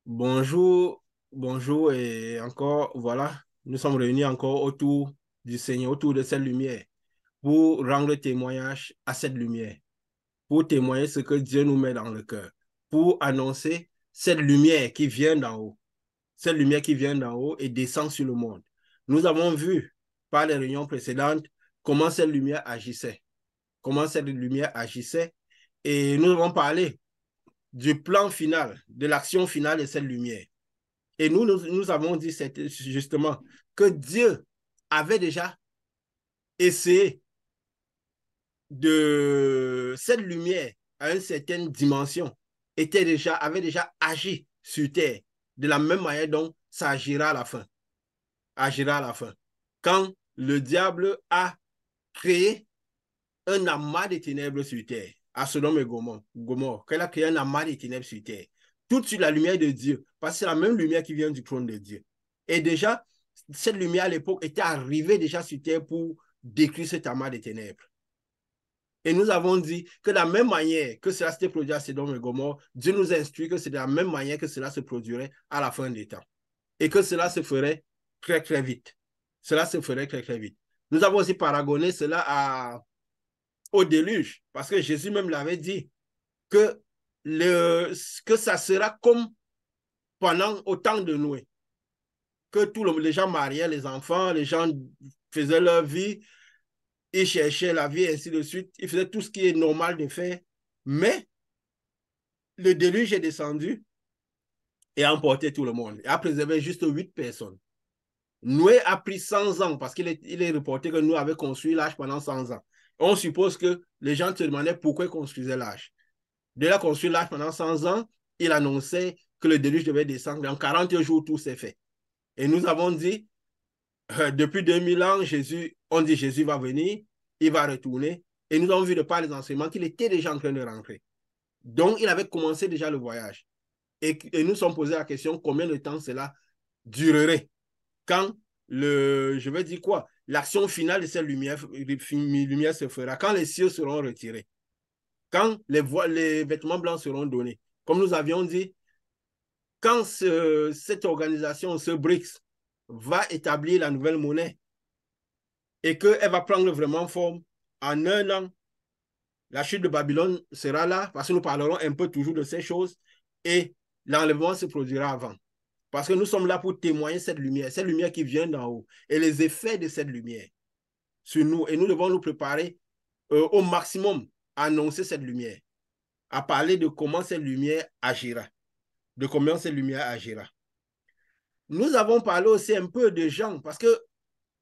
Bonjour, bonjour et encore, voilà, nous sommes réunis encore autour du Seigneur, autour de cette lumière, pour rendre témoignage à cette lumière, pour témoigner ce que Dieu nous met dans le cœur, pour annoncer cette lumière qui vient d'en haut, cette lumière qui vient d'en haut et descend sur le monde. Nous avons vu par les réunions précédentes comment cette lumière agissait, et nous avons parlé du plan final, de l'action finale de cette lumière. Et nous avons dit justement que Dieu avait déjà essayé de cette lumière à une certaine dimension, avait déjà agi sur terre de la même manière dont ça agira à la fin. Agira à la fin. Quand le diable a créé un amas de ténèbres sur terre, à Sodome et Gomorrhe, qu'elle a créé un amas de ténèbres sur terre, toute sur la lumière de Dieu, parce que c'est la même lumière qui vient du trône de Dieu. Et déjà, cette lumière à l'époque était arrivée déjà sur terre pour détruire cet amas de ténèbres. Et nous avons dit que de la même manière que cela s'était produit à Sodome et Gomorrhe, Dieu nous instruit que c'est de la même manière que cela se produirait à la fin des temps. Et que cela se ferait très, très vite. Cela se ferait très, très vite. Nous avons aussi paragonné cela au déluge, parce que Jésus même l'avait dit, que, que ça sera comme pendant au temps de Noé, que les gens mariaient les enfants, les gens faisaient leur vie, ils cherchaient la vie, et ainsi de suite, ils faisaient tout ce qui est normal de faire, mais le déluge est descendu et a emporté tout le monde, et a préservé juste 8 personnes. Noé a pris 100 ans, parce il est reporté que Noé avait construit l'arche pendant 100 ans. On suppose que les gens se demandaient pourquoi ils construisaient l'arche. Dès la construit l'arche pendant 100 ans, il annonçait que le déluge devait descendre. En 40 jours, tout s'est fait. Et nous avons dit, depuis 2000 ans, on dit Jésus va venir, il va retourner. Et nous avons vu de par les enseignements qu'il était déjà en train de rentrer. Donc, il avait commencé déjà le voyage. Et nous sommes posé la question, combien de temps cela durerait quand je vais dire quoi, l'action finale de cette lumière se fera, quand les cieux seront retirés, quand les vêtements blancs seront donnés. Comme nous avions dit, quand cette organisation, ce BRICS, va établir la nouvelle monnaie et qu'elle va prendre vraiment forme en un an, la chute de Babylone sera là, parce que nous parlerons un peu toujours de ces choses, et l'enlèvement se produira avant. Parce que nous sommes là pour témoigner cette lumière qui vient d'en haut, et les effets de cette lumière sur nous. Et nous devons nous préparer au maximum à annoncer cette lumière, à parler de comment cette lumière agira, de comment cette lumière agira. Nous avons parlé aussi un peu de Jean, parce que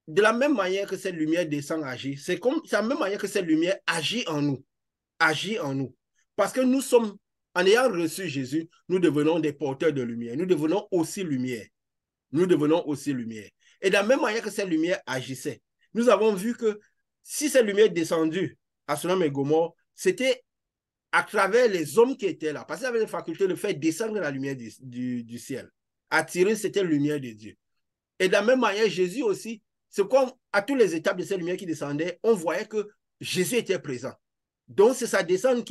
de la même manière que cette lumière descend, agit, c'est la même manière que cette lumière agit en nous, agit en nous. Parce que nous sommes, en ayant reçu Jésus, nous devenons des porteurs de lumière. Nous devenons aussi lumière. Nous devenons aussi lumière. Et de la même manière que cette lumière agissait, nous avons vu que si cette lumière est descendue à Sodome et Gomorrhe, c'était à travers les hommes qui étaient là. Parce qu'ils avaient la faculté de faire descendre la lumière du ciel. Attirer, c'était la lumière de Dieu. Et de la même manière, Jésus aussi, c'est comme à toutes les étapes de cette lumière qui descendait, on voyait que Jésus était présent. Donc, c'est sa descente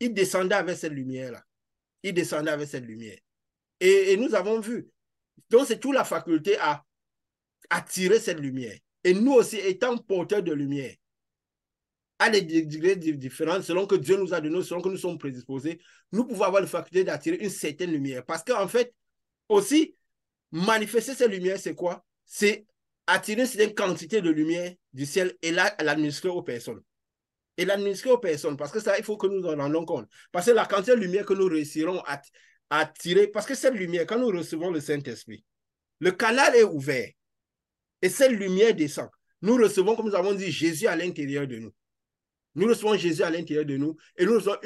il descendait avec cette lumière-là. Il descendait avec cette lumière. Et nous avons vu. Donc, c'est toute la faculté à attirer cette lumière. Et nous aussi, étant porteurs de lumière, à des degrés différents, selon que Dieu nous a donné, selon que nous sommes prédisposés, nous pouvons avoir la faculté d'attirer une certaine lumière. Parce qu'en fait, aussi, manifester cette lumière, c'est quoi? C'est attirer une certaine quantité de lumière du ciel et là, l'administrer aux personnes. Et l'administrer aux personnes, parce que ça, il faut que nous en rendons compte. Parce que la quantité de lumière que nous réussirons à attirer, parce que cette lumière, quand nous recevons le Saint-Esprit, le canal est ouvert et cette lumière descend. Nous recevons, comme nous avons dit, Jésus à l'intérieur de nous. Nous recevons Jésus à l'intérieur de nous et nous recevons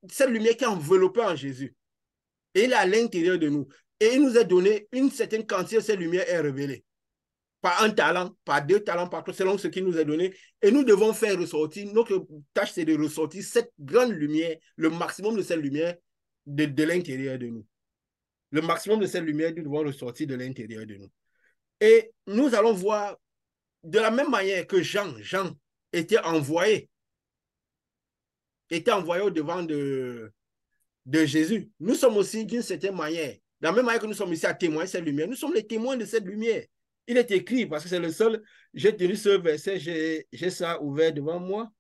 cette lumière qui est enveloppée en Jésus. Et il est à l'intérieur de nous. Et il nous a donné une certaine quantité de cette lumière est révélée. Par un talent, par 2 talents, par tout, selon ce qu'il nous a donné. Et nous devons faire ressortir, notre tâche, c'est de ressortir cette grande lumière, le maximum de cette lumière de l'intérieur de nous. Le maximum de cette lumière, nous devons ressortir de l'intérieur de nous. Et nous allons voir, de la même manière que Jean était envoyé au devant de Jésus. Nous sommes aussi d'une certaine manière, de la même manière que nous sommes ici à témoigner cette lumière, nous sommes les témoins de cette lumière. Il est écrit, parce que c'est le seul, j'ai tenu ce verset, j'ai ça ouvert devant moi.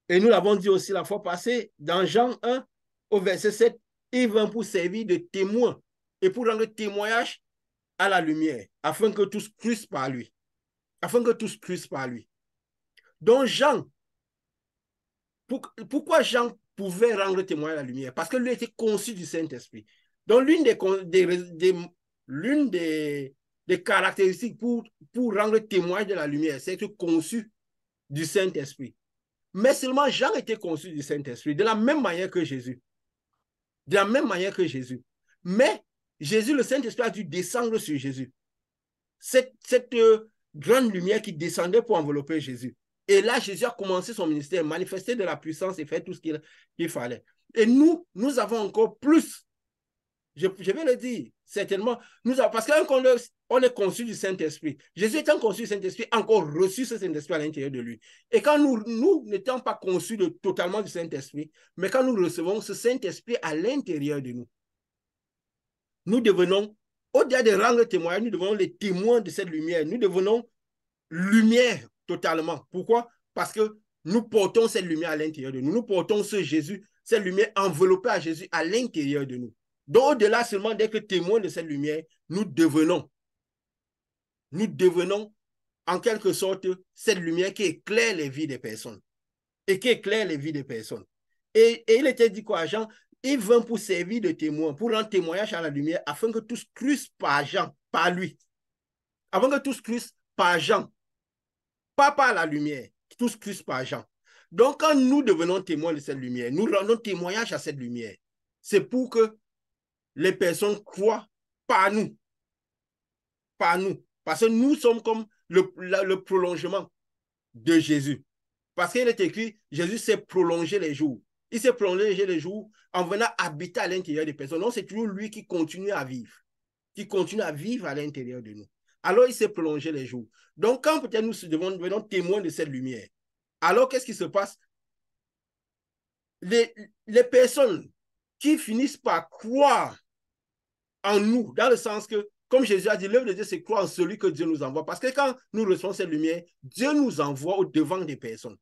Et nous l'avons dit aussi la fois passée, dans Jean 1, au verset 7, il vint pour servir de témoin et pour rendre témoignage à la lumière, afin que tous crussent par lui. Afin que tous crussent par lui. Donc Jean, pourquoi Jean pouvait rendre témoin à la lumière? Parce que lui était conçu du Saint-Esprit. Donc l'une des caractéristiques pour rendre témoin de la lumière, c'est être conçu du Saint-Esprit. Mais seulement Jean était conçu du Saint-Esprit, de la même manière que Jésus. De la même manière que Jésus. Mais Jésus, le Saint-Esprit a dû descendre sur Jésus. Cette grande lumière qui descendait pour envelopper Jésus. Et là, Jésus a commencé son ministère, manifester de la puissance et faire tout ce qu'il fallait. Et nous avons encore plus. Je vais le dire, certainement. Parce qu'on est conçu du Saint-Esprit. Jésus étant conçu du Saint-Esprit, a encore reçu ce Saint-Esprit à l'intérieur de lui. Et quand nous n'étions pas conçus totalement du Saint-Esprit, mais quand nous recevons ce Saint-Esprit à l'intérieur de nous, nous devenons, au-delà de rendre témoignage, nous devenons les témoins de cette lumière. Nous devenons lumière totalement. Pourquoi? Parce que nous portons cette lumière à l'intérieur de nous. Nous portons ce Jésus, cette lumière enveloppée à Jésus à l'intérieur de nous. Donc, au-delà seulement d'être témoins de cette lumière, nous devenons en quelque sorte cette lumière qui éclaire les vies des personnes. Et qui éclaire les vies des personnes. Et il était dit quoi, Jean? Il vint pour servir de témoin, pour rendre témoignage à la lumière, afin que tous crussent par Jean, par lui. Afin que tous crussent par Jean, pas par la lumière, tous crussent par Jean. Donc, quand nous devenons témoins de cette lumière, nous rendons témoignage à cette lumière. C'est pour que les personnes croient par nous. Par nous. Parce que nous sommes comme le prolongement de Jésus. Parce qu'il est écrit, Jésus s'est prolongé les jours. Il s'est prolongé les jours en venant habiter à l'intérieur des personnes. Donc, c'est toujours lui qui continue à vivre. Qui continue à vivre à l'intérieur de nous. Alors, il s'est prolongé les jours. Donc, quand peut-être nous devenons témoins de cette lumière, alors qu'est-ce qui se passe? Les personnes qui finissent par croire en nous, dans le sens que, comme Jésus a dit, l'œuvre de Dieu, c'est croire en celui que Dieu nous envoie. Parce que quand nous recevons cette lumière, Dieu nous envoie au devant des personnes.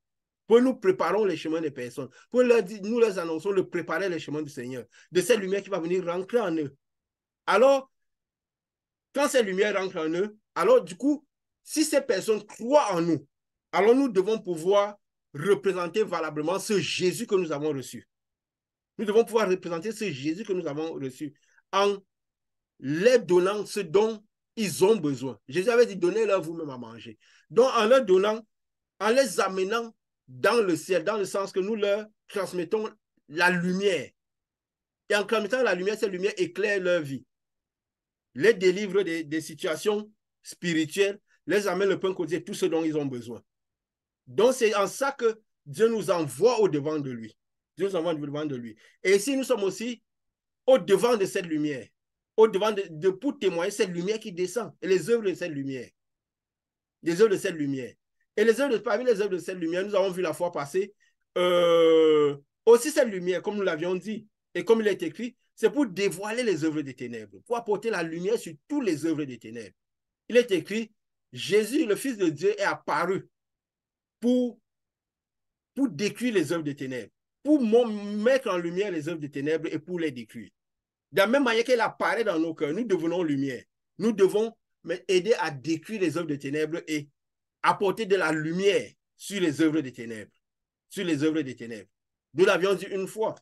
Pour nous préparons les chemins des personnes. Pour nous leur annonçons de préparer les chemins du Seigneur. De cette lumière qui va venir rentrer en eux. Alors, quand cette lumière rentre en eux, alors du coup, si ces personnes croient en nous, alors nous devons pouvoir représenter valablement ce Jésus que nous avons reçu. Nous devons pouvoir représenter ce Jésus que nous avons reçu en leur donnant ce dont ils ont besoin. Jésus avait dit, donnez-leur vous-même à manger. Donc, en leur donnant, en les amenant dans le ciel, dans le sens que nous leur transmettons la lumière. Et en transmettant la lumière, cette lumière éclaire leur vie. Les délivre des situations spirituelles, les amène le pain quotidien, tout ce dont ils ont besoin. Donc, c'est en ça que Dieu nous envoie au devant de lui. Dieu nous envoie au devant de lui. Et ici, nous sommes aussi au devant de cette lumière, au devant pour témoigner cette lumière qui descend et les œuvres de cette lumière. Les œuvres de cette lumière. Et parmi les œuvres de cette lumière, nous avons vu la fois passée, aussi cette lumière, comme nous l'avions dit, et comme il est écrit, c'est pour dévoiler les œuvres des ténèbres, pour apporter la lumière sur toutes les œuvres des ténèbres. Il est écrit, Jésus, le Fils de Dieu, est apparu pour détruire les œuvres des ténèbres, pour mettre en lumière les œuvres des ténèbres et pour les détruire. De la même manière qu'elle apparaît dans nos cœurs, nous devenons lumière. Nous devons aider à détruire les œuvres des ténèbres et apporter de la lumière sur les œuvres des ténèbres. Sur les œuvres des ténèbres. Nous l'avions dit une fois,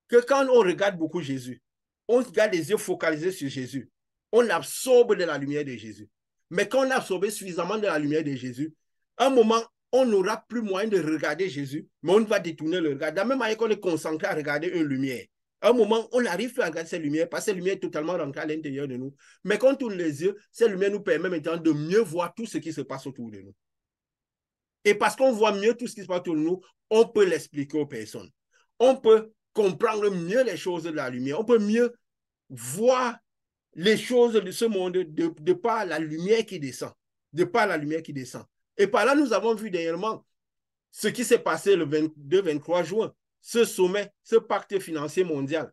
que quand on regarde beaucoup Jésus, on garde les yeux focalisés sur Jésus, on absorbe de la lumière de Jésus. Mais quand on a absorbé suffisamment de la lumière de Jésus, à un moment, on n'aura plus moyen de regarder Jésus, mais on va détourner le regard. De la même manière qu'on est concentré à regarder une lumière. À un moment, on n'arrive plus à regarder cette lumière parce que cette lumière est totalement rentrée à l'intérieur de nous. Mais quand on tourne les yeux, cette lumière nous permet maintenant de mieux voir tout ce qui se passe autour de nous. Et parce qu'on voit mieux tout ce qui se passe autour de nous, on peut l'expliquer aux personnes. On peut comprendre mieux les choses de la lumière. On peut mieux voir les choses de ce monde de par la lumière qui descend. De par la lumière qui descend. Et par là, nous avons vu dernièrement ce qui s'est passé le 22-23 juin. ce sommet, ce pacte financier mondial,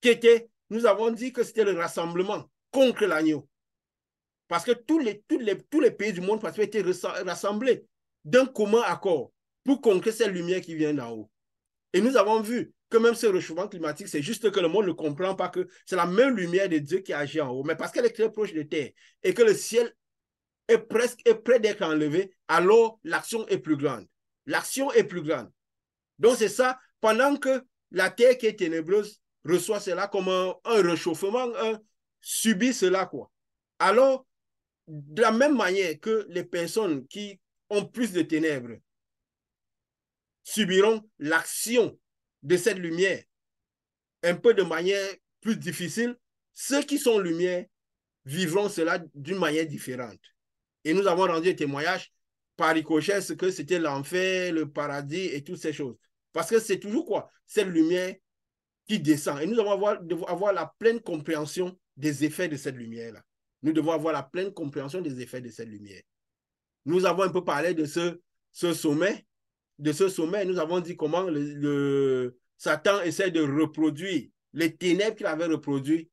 qui était, nous avons dit que c'était le rassemblement contre l'agneau. Parce que tous les pays du monde étaient rassemblés d'un commun accord pour conquérir cette lumière qui vient d'en haut. Et nous avons vu que même ce réchauffement climatique, c'est juste que le monde ne comprend pas que c'est la même lumière de Dieu qui agit en haut. Mais parce qu'elle est très proche de terre et que le ciel est près d'être enlevé, alors l'action est plus grande. L'action est plus grande. Donc c'est ça, pendant que la terre qui est ténébreuse reçoit cela comme un réchauffement, subit cela, quoi. Alors, de la même manière que les personnes qui ont plus de ténèbres subiront l'action de cette lumière un peu de manière plus difficile, ceux qui sont lumière vivront cela d'une manière différente. Et nous avons rendu un témoignage par ricochet ce que c'était l'enfer, le paradis et toutes ces choses. Parce que c'est toujours quoi? Cette lumière qui descend. Et nous devons avoir la pleine compréhension des effets de cette lumière-là. Nous devons avoir la pleine compréhension des effets de cette lumière. Nous avons un peu parlé de ce sommet. De ce sommet, nous avons dit comment Satan essaie de reproduire les ténèbres qu'il avait reproduites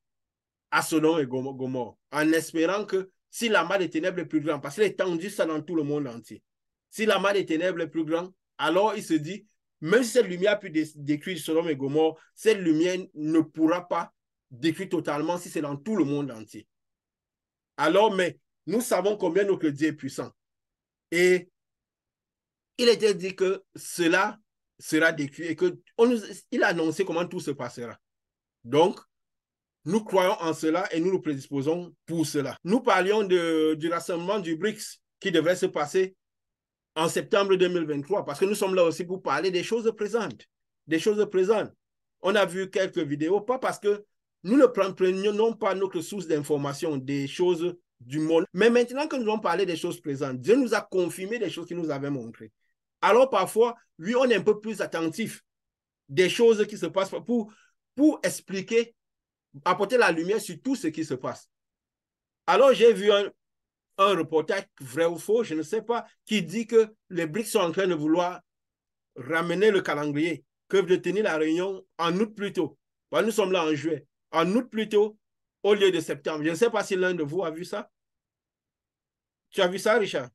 à Sodome et Gomorrhe, en espérant que si la main des ténèbres est plus grande, parce qu'il a étendu ça dans tout le monde entier, si la main des ténèbres est plus grande, alors il se dit, même si cette lumière a pu détruire Sodome et Gomorrhe, cette lumière ne pourra pas détruire totalement si c'est dans tout le monde entier. Alors, mais nous savons combien notre Dieu est puissant. Et il était dit que cela sera détruit et qu'il a annoncé comment tout se passera. Donc, nous croyons en cela et nous nous prédisposons pour cela. Nous parlions du rassemblement du BRICS qui devrait se passer en septembre 2023 parce que nous sommes là aussi pour parler des choses présentes. Des choses présentes. On a vu quelques vidéos, pas parce que nous ne prenions pas notre source d'information des choses du monde, mais maintenant que nous allons parler des choses présentes, Dieu nous a confirmé des choses qu'il nous avait montrées. Alors parfois, oui, on est un peu plus attentif des choses qui se passent pour expliquer, apporter la lumière sur tout ce qui se passe. Alors j'ai vu un reportage, vrai ou faux, je ne sais pas, qui dit que les BRICS sont en train de vouloir ramener le calendrier, que de tenir la réunion en août plus tôt. Bon, nous sommes là en juillet. En août plus tôt, au lieu de septembre. Je ne sais pas si l'un de vous a vu ça. Tu as vu ça, Richard?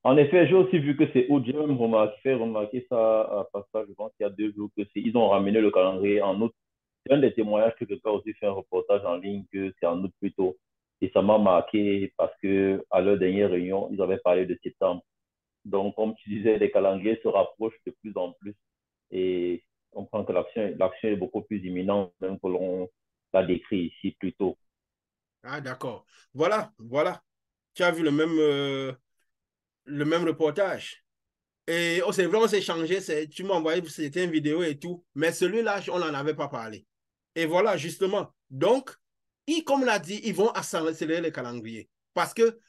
En effet, j'ai aussi vu que c'est août. J'ai même fait remarquer ça à Pascal, je pense qu'il y a 2 jours, ils ont ramené le calendrier en août. C'est un des témoignages que quelqu'un a aussi fait un reportage en ligne que c'est en août plutôt. Et ça m'a marqué parce que à leur dernière réunion, ils avaient parlé de septembre. Donc, comme tu disais, les calendriers se rapprochent de plus en plus et on comprend que l'action est beaucoup plus imminente même que l'on l'a décrit ici plus tôt. Ah, d'accord. Voilà, voilà. Tu as vu le même reportage. Et c'est vrai, on s'est changé. Tu m'as envoyé, c'était une vidéo et tout. Mais celui-là, on n'en avait pas parlé. Et voilà, justement. Donc, comme on l'a dit, ils vont accélérer le calendrier. Parce que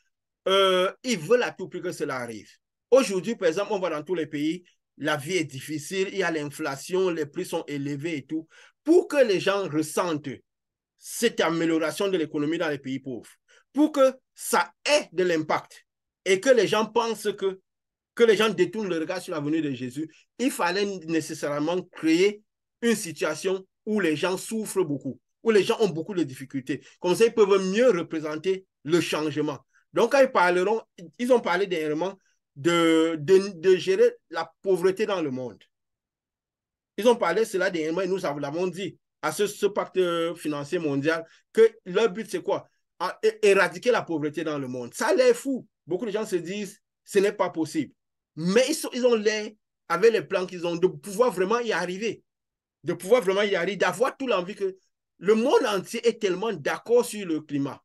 ils veulent à tout prix que cela arrive. Aujourd'hui, par exemple, on voit dans tous les pays, la vie est difficile, il y a l'inflation, les prix sont élevés et tout. Pour que les gens ressentent cette amélioration de l'économie dans les pays pauvres, pour que ça ait de l'impact et que les gens pensent que les gens détournent le regard sur la venue de Jésus, il fallait nécessairement créer une situation où les gens souffrent beaucoup, où les gens ont beaucoup de difficultés. Comme ça, ils peuvent mieux représenter le changement. Donc, quand ils ont parlé dernièrement de gérer la pauvreté dans le monde. Ils ont parlé de cela dernièrement et nous l'avons dit à ce pacte financier mondial que leur but, c'est quoi? Éradiquer la pauvreté dans le monde. Ça a l'air fou. Beaucoup de gens se disent, ce n'est pas possible. Mais ils ont l'air, avec les plans qu'ils ont, de pouvoir vraiment y arriver. De pouvoir vraiment y arriver, d'avoir tout l'envie que le monde entier est tellement d'accord sur le climat,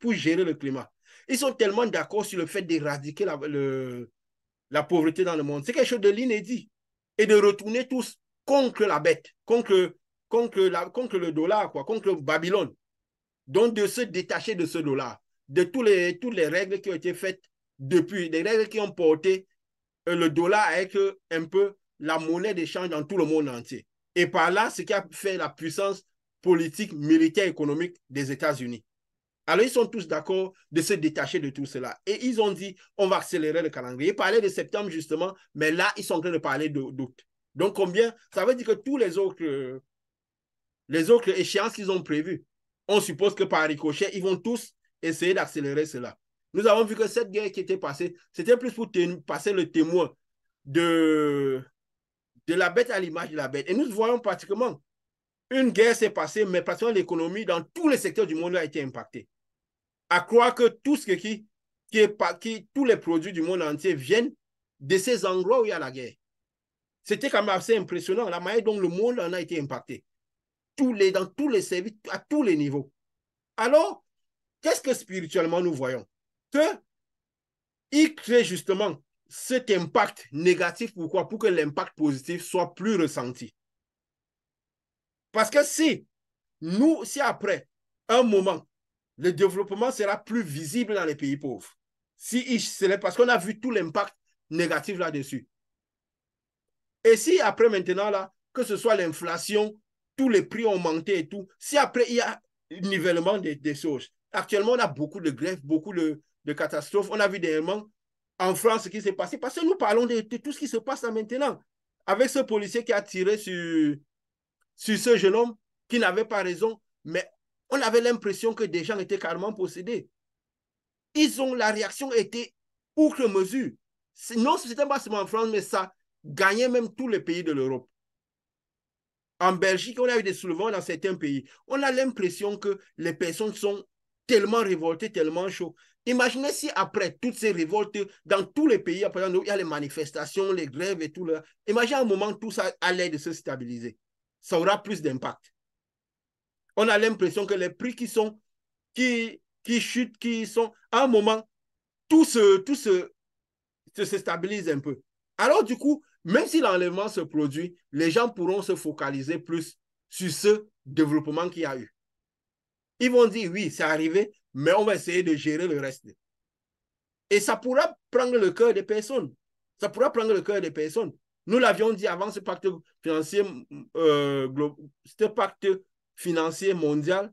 pour gérer le climat. Ils sont tellement d'accord sur le fait d'éradiquer la pauvreté dans le monde. C'est quelque chose de l'inédit. Et de retourner tous contre la bête, contre le dollar, quoi, contre Babylone. Donc de se détacher de ce dollar, de toutes les règles qui ont été faites depuis, des règles qui ont porté le dollar à être un peu la monnaie d'échange dans tout le monde entier. Et par là, ce qui a fait la puissance politique, militaire, économique des États-Unis. Alors, ils sont tous d'accord de se détacher de tout cela. Et ils ont dit, on va accélérer le calendrier. Ils parlaient de septembre, justement, mais là, ils sont en train de parler d'août. Donc, combien? Ça veut dire que tous les autres échéances qu'ils ont prévues, on suppose que par ricochet, ils vont tous essayer d'accélérer cela. Nous avons vu que cette guerre qui était passée, c'était plus pour passer le témoin de la bête à l'image de la bête. Et nous voyons pratiquement, une guerre s'est passée, mais pratiquement l'économie dans tous les secteurs du monde a été impactée. À croire que tout ce tous les produits du monde entier viennent de ces endroits où il y a la guerre. C'était quand même assez impressionnant, la manière dont le monde en a été impacté. Dans tous les services, à tous les niveaux. Alors, qu'est-ce que spirituellement nous voyons? Qu'il crée justement cet impact négatif. Pourquoi? Pour que l'impact positif soit plus ressenti. Parce que si après un moment, le développement sera plus visible dans les pays pauvres, c'est parce qu'on a vu tout l'impact négatif là-dessus. Et si après maintenant, là, que ce soit l'inflation, tous les prix ont monté et tout, si après il y a un nivellement des choses, actuellement on a beaucoup de grèves, beaucoup de catastrophes. On a vu dernièrement en France ce qui s'est passé, parce que nous parlons de tout ce qui se passe là maintenant, avec ce policier qui a tiré sur ce jeune homme qui n'avait pas raison, mais on avait l'impression que des gens étaient carrément possédés. La réaction était outre mesure. Non, ce n'était pas seulement en France, mais ça gagnait même tous les pays de l'Europe. En Belgique, on a eu des soulèvements dans certains pays. On a l'impression que les personnes sont tellement révoltées, tellement chaudes. Imaginez si après toutes ces révoltes, dans tous les pays, après, il y a les manifestations, les grèves et tout. Là. Imaginez un moment tout ça à l'aide de se stabiliser. Ça aura plus d'impact. On a l'impression que les prix qui chutent, qui sont, à un moment, tout se stabilise un peu. Alors, du coup, même si l'enlèvement se produit, les gens pourront se focaliser plus sur ce développement qu'il y a eu. Ils vont dire, oui, c'est arrivé, mais on va essayer de gérer le reste. Et ça pourra prendre le cœur des personnes. Ça pourra prendre le cœur des personnes. Nous l'avions dit avant ce pacte financier mondial.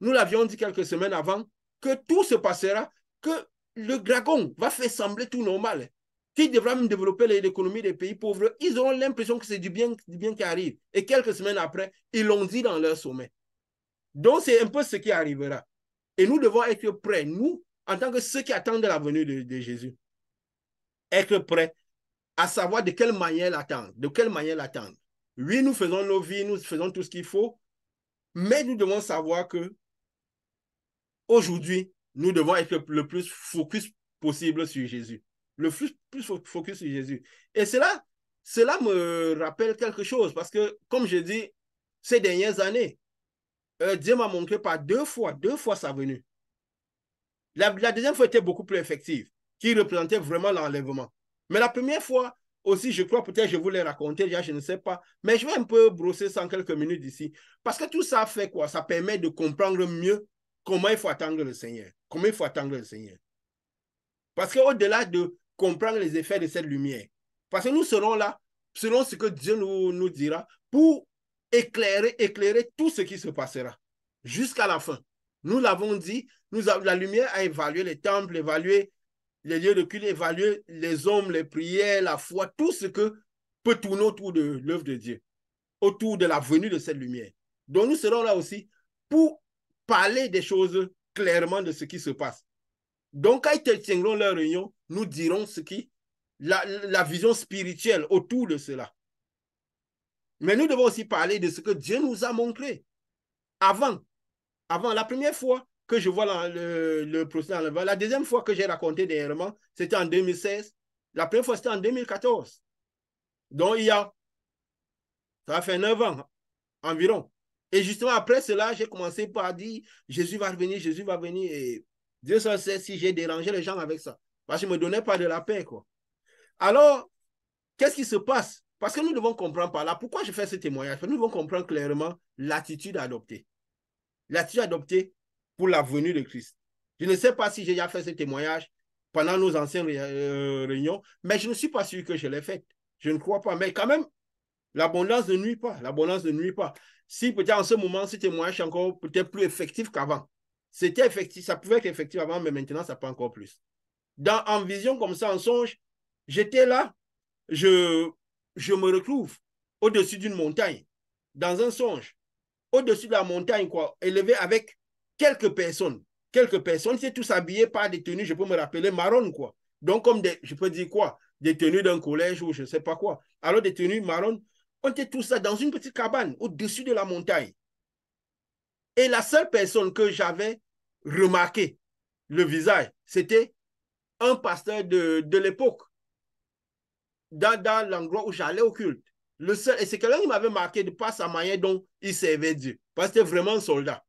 Nous l'avions dit quelques semaines avant que tout se passera, que le dragon va faire sembler tout normal, qu'il devra même développer l'économie des pays pauvres. Ils auront l'impression que c'est du bien qui arrive. Et quelques semaines après, ils l'ont dit dans leur sommet. Donc, c'est un peu ce qui arrivera. Et nous devons être prêts, nous, en tant que ceux qui attendent la venue de Jésus, être prêts à savoir de quelle manière l'attendre. De quelle manière l'attendre. Oui, nous faisons nos vies, nous faisons tout ce qu'il faut, mais nous devons savoir que aujourd'hui, nous devons être le plus focus possible sur Jésus. Le plus focus sur Jésus. Et cela me rappelle quelque chose, parce que, comme je dis, ces dernières années, Dieu m'a montré par deux fois sa venue. La deuxième fois était beaucoup plus effective, qui représentait vraiment l'enlèvement. Mais la première fois aussi, je crois, peut-être je vous l'ai raconté, déjà, je ne sais pas, mais je vais un peu brosser ça en quelques minutes d'ici. Parce que tout ça fait quoi? Ça permet de comprendre mieux comment il faut attendre le Seigneur. Comment il faut attendre le Seigneur. Parce qu'au-delà de comprendre les effets de cette lumière, parce que nous serons là, selon ce que Dieu nous dira, pour éclairer tout ce qui se passera jusqu'à la fin. Nous l'avons dit, la lumière a évalué les temples, évalué les lieux de culte, évalué les hommes, les prières, la foi, tout ce que peut tourner autour de l'œuvre de Dieu, autour de la venue de cette lumière. Donc nous serons là aussi pour parler des choses clairement de ce qui se passe. Donc, quand ils tiendront leur réunion, nous dirons la vision spirituelle autour de cela. Mais nous devons aussi parler de ce que Dieu nous a montré avant. La première fois que je vois le procès d'enlèvement, la deuxième fois que j'ai raconté dernièrement, c'était en 2016. La première fois, c'était en 2014. Donc, ça fait 9 ans environ. Et justement, après cela, j'ai commencé par dire, Jésus va venir, Jésus va venir. Et Dieu seul sait si j'ai dérangé les gens avec ça. Parce que je ne me donnais pas de la paix, quoi. Alors, qu'est-ce qui se passe? Parce que nous devons comprendre par là, pourquoi je fais ce témoignage? Parce que nous devons comprendre clairement l'attitude adoptée. L'attitude adoptée pour la venue de Christ. Je ne sais pas si j'ai déjà fait ce témoignage pendant nos anciennes réunions, mais je ne suis pas sûr que je l'ai fait. Je ne crois pas. Mais quand même, l'abondance ne nuit pas. L'abondance ne nuit pas. Si peut-être en ce moment, ce témoignage est encore peut-être plus effectif qu'avant. c'était effectif, ça pouvait être effectif avant, mais maintenant, ça peut encore plus. En vision comme ça, en songe, j'étais là, je, je me retrouve au-dessus d'une montagne, dans un songe, au-dessus de la montagne, quoi, élevé avec quelques personnes. Quelques personnes, c'est tous habillés par des tenues, je peux me rappeler, marron, quoi. Donc, comme des, je peux dire quoi, des tenues d'un collège ou je ne sais pas quoi. Alors, des tenues marron, on était tous ça dans une petite cabane au-dessus de la montagne. Et la seule personne que j'avais remarqué le visage, c'était un pasteur de l'époque, dans l'endroit où j'allais au culte. Le seul, et c'est quelqu'un qui m'avait marqué de par sa manière dont il servait Dieu. Parce que c'était vraiment un soldat.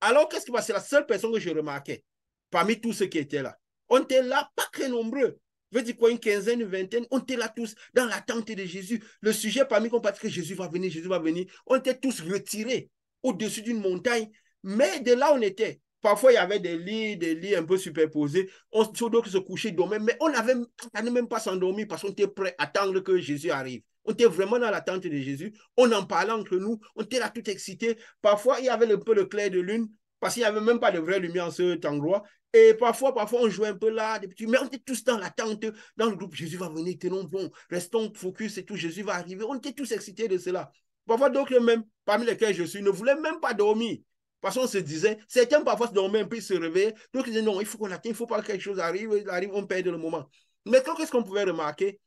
Alors, qu'est-ce qui passe? C'est la seule personne que je remarquais parmi tous ceux qui étaient là. On était là, pas très nombreux. Je veux dire quoi, une quinzaine, une vingtaine. On était là tous dans l'attente de Jésus. Le sujet parmi qu'on parlait que Jésus va venir, Jésus va venir. On était tous retirés au-dessus d'une montagne. Mais de là, on était. Parfois, il y avait des lits un peu superposés. On se couchait, dormait, mais on n'allait même pas s'endormir parce qu'on était prêt à attendre que Jésus arrive. On était vraiment dans l'attente de Jésus. On en parlait entre nous. On était là tout excités. Parfois, il y avait un peu le clair de lune parce qu'il n'y avait même pas de vraie lumière en cet endroit. Et parfois, on jouait un peu là, mais on était tous dans l'attente, dans le groupe. Jésus va venir, tenons bon, restons focus et tout. Jésus va arriver. On était tous excités de cela. Parfois, d'autres même, parmi lesquels je suis, ne voulaient même pas dormir. Parce qu'on se disait, certains parfois se dormaient un peu, ils se réveillaient. D'autres disaient, non, il faut qu'on atteigne, il ne faut pas que quelque chose arrive, on perd le moment. Mais qu'est-ce qu'on pouvait remarquer?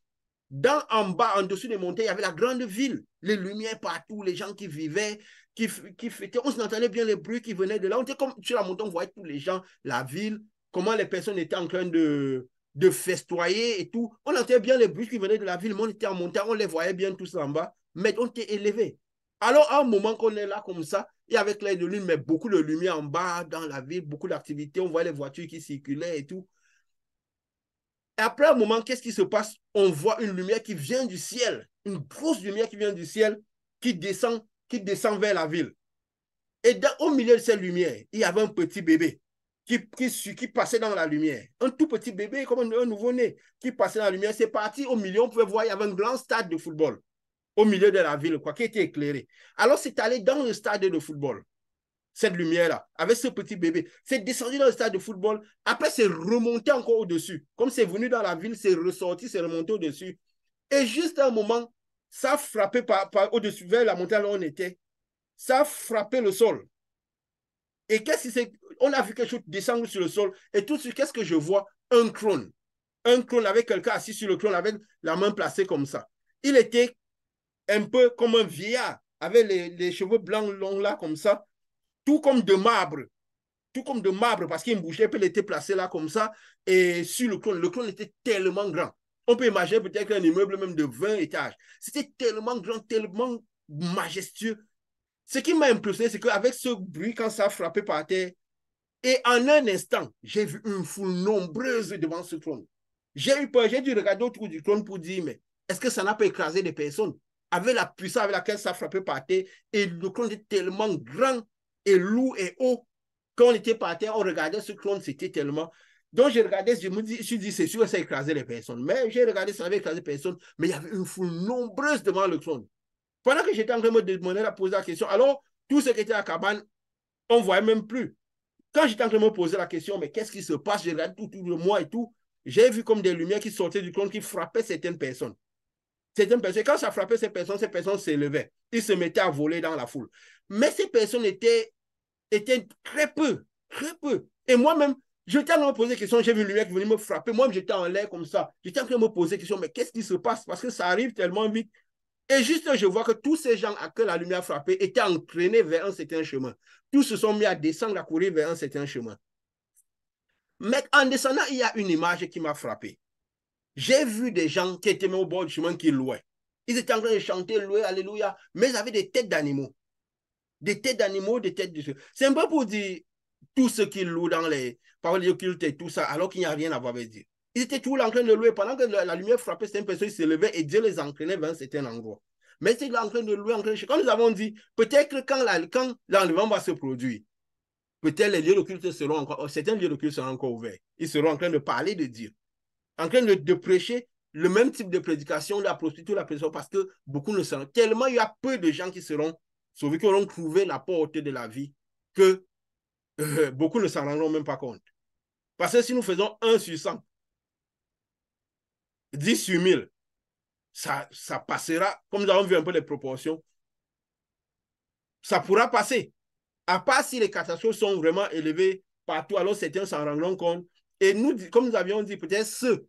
En bas, en dessous des montagnes, il y avait la grande ville, les lumières partout, les gens qui vivaient, qui fêtaient. On entendait bien les bruits qui venaient de là. On était comme sur la montagne, on voyait tous les gens, la ville, comment les personnes étaient en train de festoyer et tout. On entendait bien les bruits qui venaient de la ville, mais on était en montagne, on les voyait bien tous en bas, mais on était élevés. Alors, à un moment qu'on est là comme ça, il y avait clair de lune, mais beaucoup de lumière en bas dans la ville, beaucoup d'activités, on voyait les voitures qui circulaient et tout. Et après un moment, qu'est-ce qui se passe? On voit une lumière qui vient du ciel, une grosse lumière qui vient du ciel, qui descend vers la ville. Et au milieu de cette lumière, il y avait un petit bébé qui passait dans la lumière. Un tout petit bébé, comme un nouveau-né, qui passait dans la lumière. C'est parti au milieu, on pouvait voir, il y avait un grand stade de football au milieu de la ville, quoi, qui était éclairé. Alors, c'est allé dans le stade de football, cette lumière-là, avec ce petit bébé. C'est descendu dans le stade de football. Après, c'est remonté encore au-dessus. Comme c'est venu dans la ville, c'est ressorti, c'est remonté au-dessus. Et juste à un moment, ça a frappé au-dessus, vers la montagne où on était. Ça a frappé le sol. Et qu'est-ce que c'est? On a vu quelque chose descendre sur le sol. Et tout de suite, qu'est-ce que je vois? Un trône. Un trône avec quelqu'un assis sur le trône, avec la main placée comme ça. Il était un peu comme un vieillard, avec les cheveux blancs longs là, comme ça, tout comme de marbre. Tout comme de marbre, parce qu'il ne bougeait pas, il était placé là comme ça. Et sur le clone était tellement grand. On peut imaginer peut-être un immeuble même de 20 étages. C'était tellement grand, tellement majestueux. Ce qui m'a impressionné, c'est qu'avec ce bruit, quand ça a frappé par terre, et en un instant, j'ai vu une foule nombreuse devant ce trône. J'ai eu peur, j'ai dû regarder autour du trône pour dire, mais est-ce que ça n'a pas écrasé des personnes? Avec la puissance avec laquelle ça a frappé par terre, et le trône était tellement grand et lourd et haut, quand on était par terre, on regardait ce trône, c'était tellement. Donc, j'ai regardé, je me suis dit, c'est sûr que ça a écrasé les personnes. Mais j'ai regardé, ça n'avait écrasé personne, mais il y avait une foule nombreuse devant le trône. Pendant que j'étais en train de me demander à poser la question, alors, tout ce qui était à la cabane, on ne voyait même plus. Quand j'étais en train de me poser la question, mais qu'est-ce qui se passe? J'ai regardé tout de moi et tout. J'ai vu comme des lumières qui sortaient du trône qui frappaient certaines personnes. Certaines personnes, quand ça frappait ces personnes s'élevaient. Ils se mettaient à voler dans la foule. Mais ces personnes étaient très peu, très peu. Et moi-même, j'étais en train de me poser des questions, j'ai vu une lumière qui venait me frapper. Moi-même, j'étais en l'air comme ça. J'étais en train de me poser des questions, mais qu'est-ce qui se passe? Parce que ça arrive tellement vite. Et juste, je vois que tous ces gens à que la lumière frappait étaient entraînés vers un certain chemin. Tous se sont mis à descendre, à courir vers un certain chemin. Mais en descendant, il y a une image qui m'a frappé. J'ai vu des gens qui étaient au bord du chemin qui louaient. Ils étaient en train de chanter, louer, alléluia, mais ils avaient des têtes d'animaux. Des têtes d'animaux, des têtes de... C'est un peu pour dire tout ce qu'ils louent dans les paroles occultes et tout ça, alors qu'il n'y a rien à voir avec Dieu. Ils étaient toujours en train de louer. Pendant que la lumière frappait certaines personnes, ils se levaient et Dieu les entraînait vers un certain endroit. Mais c'est en train de louer, en train de... Quand nous avons dit, peut-être que quand l'enlèvement va se produire, peut-être les lieux de culte seront encore, certains lieux de culte seront encore ouverts. Ils seront en train de parler de Dieu, en train de prêcher le même type de prédication, de la prostitution, la prédication, parce que beaucoup ne seront. Tellement il y a peu de gens qui seront sauvés, qui auront trouvé la porte de la vie, que beaucoup ne s'en rendront même pas compte. Parce que si nous faisons 1 sur 100, 10 sur 1000, ça passera, comme nous avons vu un peu les proportions, ça pourra passer. À part si les catastrophes sont vraiment élevées partout, alors certains s'en rendront compte. Et nous, comme nous avions dit, peut-être ceux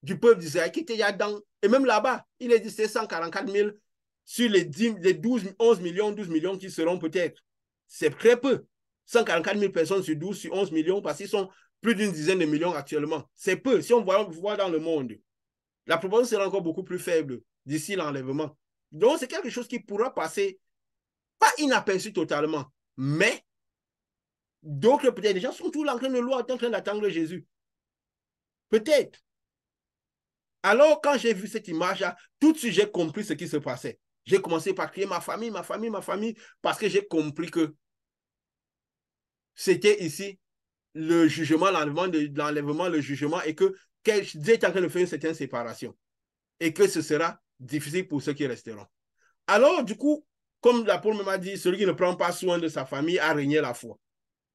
du peuple d'Israël qui étaient là-dedans, et même là-bas, il est dit c'est 144 000 sur les 12, 11 millions, 12 millions qui seront peut-être. C'est très peu. 144 000 personnes sur 12, sur 11 millions, parce qu'ils sont plus d'une dizaine de millions actuellement. C'est peu. Si on voit dans le monde, la proportion sera encore beaucoup plus faible d'ici l'enlèvement. Donc, c'est quelque chose qui pourra passer, pas inaperçu totalement, mais d'autres, peut-être, les gens sont tous en train de louer, en train d'attendre Jésus. Peut-être. Alors, quand j'ai vu cette image-là, tout de suite, j'ai compris ce qui se passait. J'ai commencé par crier ma famille, ma famille, ma famille, parce que j'ai compris que c'était ici le jugement, l'enlèvement, le jugement, et que Dieu est en train de faire une certaine séparation. Et que ce sera difficile pour ceux qui resteront. Alors, du coup, comme l'apôtre m'a dit, celui qui ne prend pas soin de sa famille a régné la foi.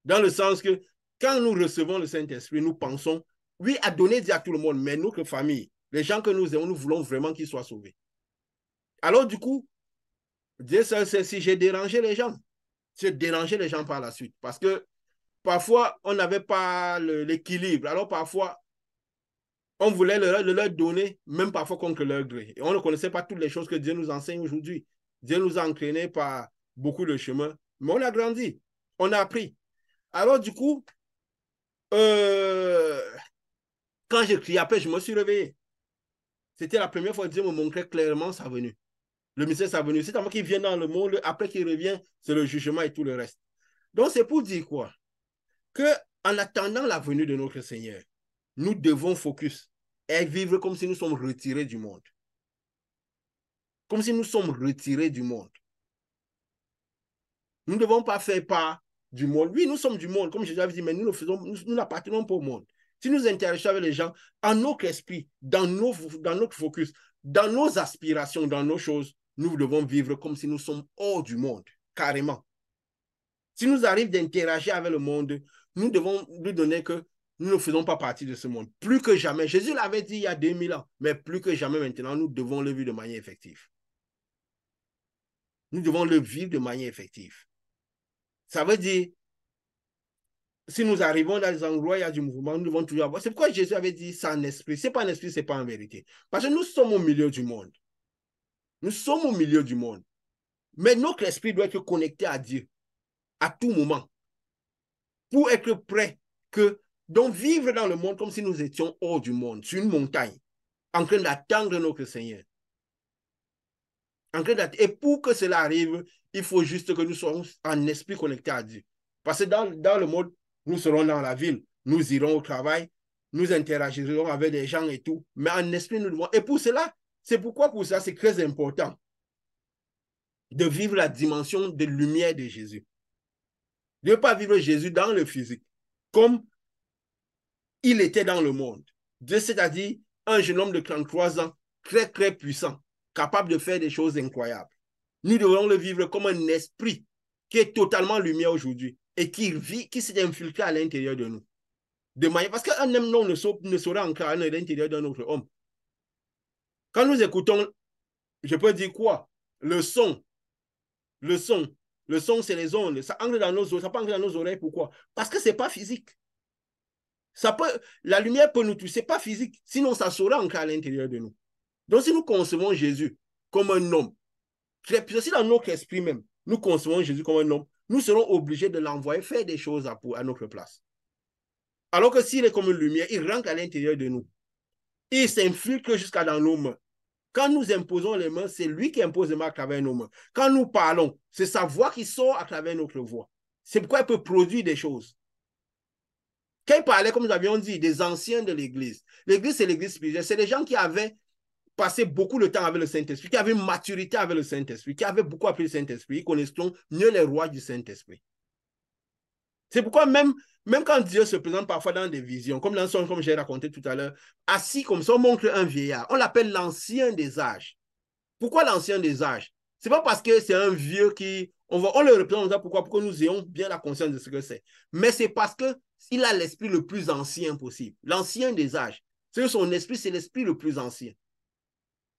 Dans le sens que quand nous recevons le Saint-Esprit, nous pensons, oui, à donner Dieu à tout le monde, mais notre famille, les gens que nous aimons, nous voulons vraiment qu'ils soient sauvés. Alors, du coup, Dieu seul sait si j'ai dérangé les gens. J'ai dérangé les gens par la suite. Parce que parfois, on n'avait pas l'équilibre. Alors, parfois, on voulait leur donner, même parfois contre leur gré. Et on ne connaissait pas toutes les choses que Dieu nous enseigne aujourd'hui. Dieu nous a entraînés par beaucoup de chemins, mais on a grandi, on a appris. Alors, du coup, quand j'ai crié après, je me suis réveillé. C'était la première fois que Dieu me montrait clairement sa venue. Le mystère sa venue. C'est à moi qui vient dans le monde, après qu'il revient, c'est le jugement et tout le reste. Donc, c'est pour dire quoi? Que en attendant la venue de notre Seigneur, nous devons focus et vivre comme si nous sommes retirés du monde. Comme si nous sommes retirés du monde. Nous ne devons pas faire part du monde. Oui, nous sommes du monde, comme je l'avais dit, mais nous n'appartenons pas au monde. Si nous interagissons avec les gens, en notre esprit, dans notre focus, dans nos aspirations, dans nos choses, nous devons vivre comme si nous sommes hors du monde, carrément. Si nous arrive d'interagir avec le monde, nous devons lui donner que nous ne faisons pas partie de ce monde. Plus que jamais. Jésus l'avait dit il y a 2000 ans, mais plus que jamais maintenant, nous devons le vivre de manière effective. Nous devons le vivre de manière effective. Ça veut dire, si nous arrivons dans les endroits où il y a du mouvement, nous devons toujours avoir. C'est pourquoi Jésus avait dit ça en esprit. Ce n'est pas en esprit, ce n'est pas en vérité. Parce que nous sommes au milieu du monde. Nous sommes au milieu du monde. Mais notre esprit doit être connecté à Dieu à tout moment pour être prêt que, donc vivre dans le monde comme si nous étions hors du monde, sur une montagne, en train d'attendre notre Seigneur. Et pour que cela arrive, il faut juste que nous soyons en esprit connectés à Dieu. Parce que dans le monde, nous serons dans la ville, nous irons au travail, nous interagirons avec des gens et tout, mais en esprit, nous devons. Et pour cela, c'est pourquoi pour ça, c'est très important de vivre la dimension de lumière de Jésus. De ne pas vivre Jésus dans le physique, comme il était dans le monde. C'est-à-dire un jeune homme de 33 ans, très, très puissant, capable de faire des choses incroyables. Nous devons le vivre comme un esprit qui est totalement lumière aujourd'hui et qui s'est infiltré à l'intérieur de nous. De manière, parce qu'un homme non ne saurait incarner à l'intérieur d'un autre homme. Quand nous écoutons, je peux dire quoi? Le son, c'est les ondes. Ça entre dans nos oreilles, ça peut entrer dans nos oreilles. Pourquoi? Parce que ce n'est pas physique. La lumière peut nous toucher, ce n'est pas physique. Sinon, ça saurait ancrer à l'intérieur de nous. Donc, si nous concevons Jésus comme un homme, si dans notre esprit même, nous concevons Jésus comme un homme, nous serons obligés de l'envoyer faire des choses à notre place. Alors que s'il est comme une lumière, il rentre à l'intérieur de nous. Il s'infiltre jusqu'à dans nos mains. Quand nous imposons les mains, c'est lui qui impose les mains à travers nos mains. Quand nous parlons, c'est sa voix qui sort à travers notre voix. C'est pourquoi il peut produire des choses. Quand il parlait, comme nous avions dit, des anciens de l'Église, l'Église, c'est l'Église spirituelle. C'est les gens qui avaient passé beaucoup de temps avec le Saint-Esprit, qui avaient une maturité avec le Saint-Esprit, qui avaient beaucoup appris le Saint-Esprit, ils connaissent mieux les rois du Saint-Esprit. C'est pourquoi même quand Dieu se présente parfois dans des visions, comme dans son, comme j'ai raconté tout à l'heure, assis comme ça, on montre un vieillard. On l'appelle l'ancien des âges. Pourquoi l'ancien des âges? C'est pas parce que c'est un vieux qui... On le représente comme ça, pourquoi? Pour que nous ayons bien la conscience de ce que c'est. Mais c'est parce qu'il a l'esprit le plus ancien possible. L'ancien des âges. C'est son esprit, c'est l'esprit le plus ancien.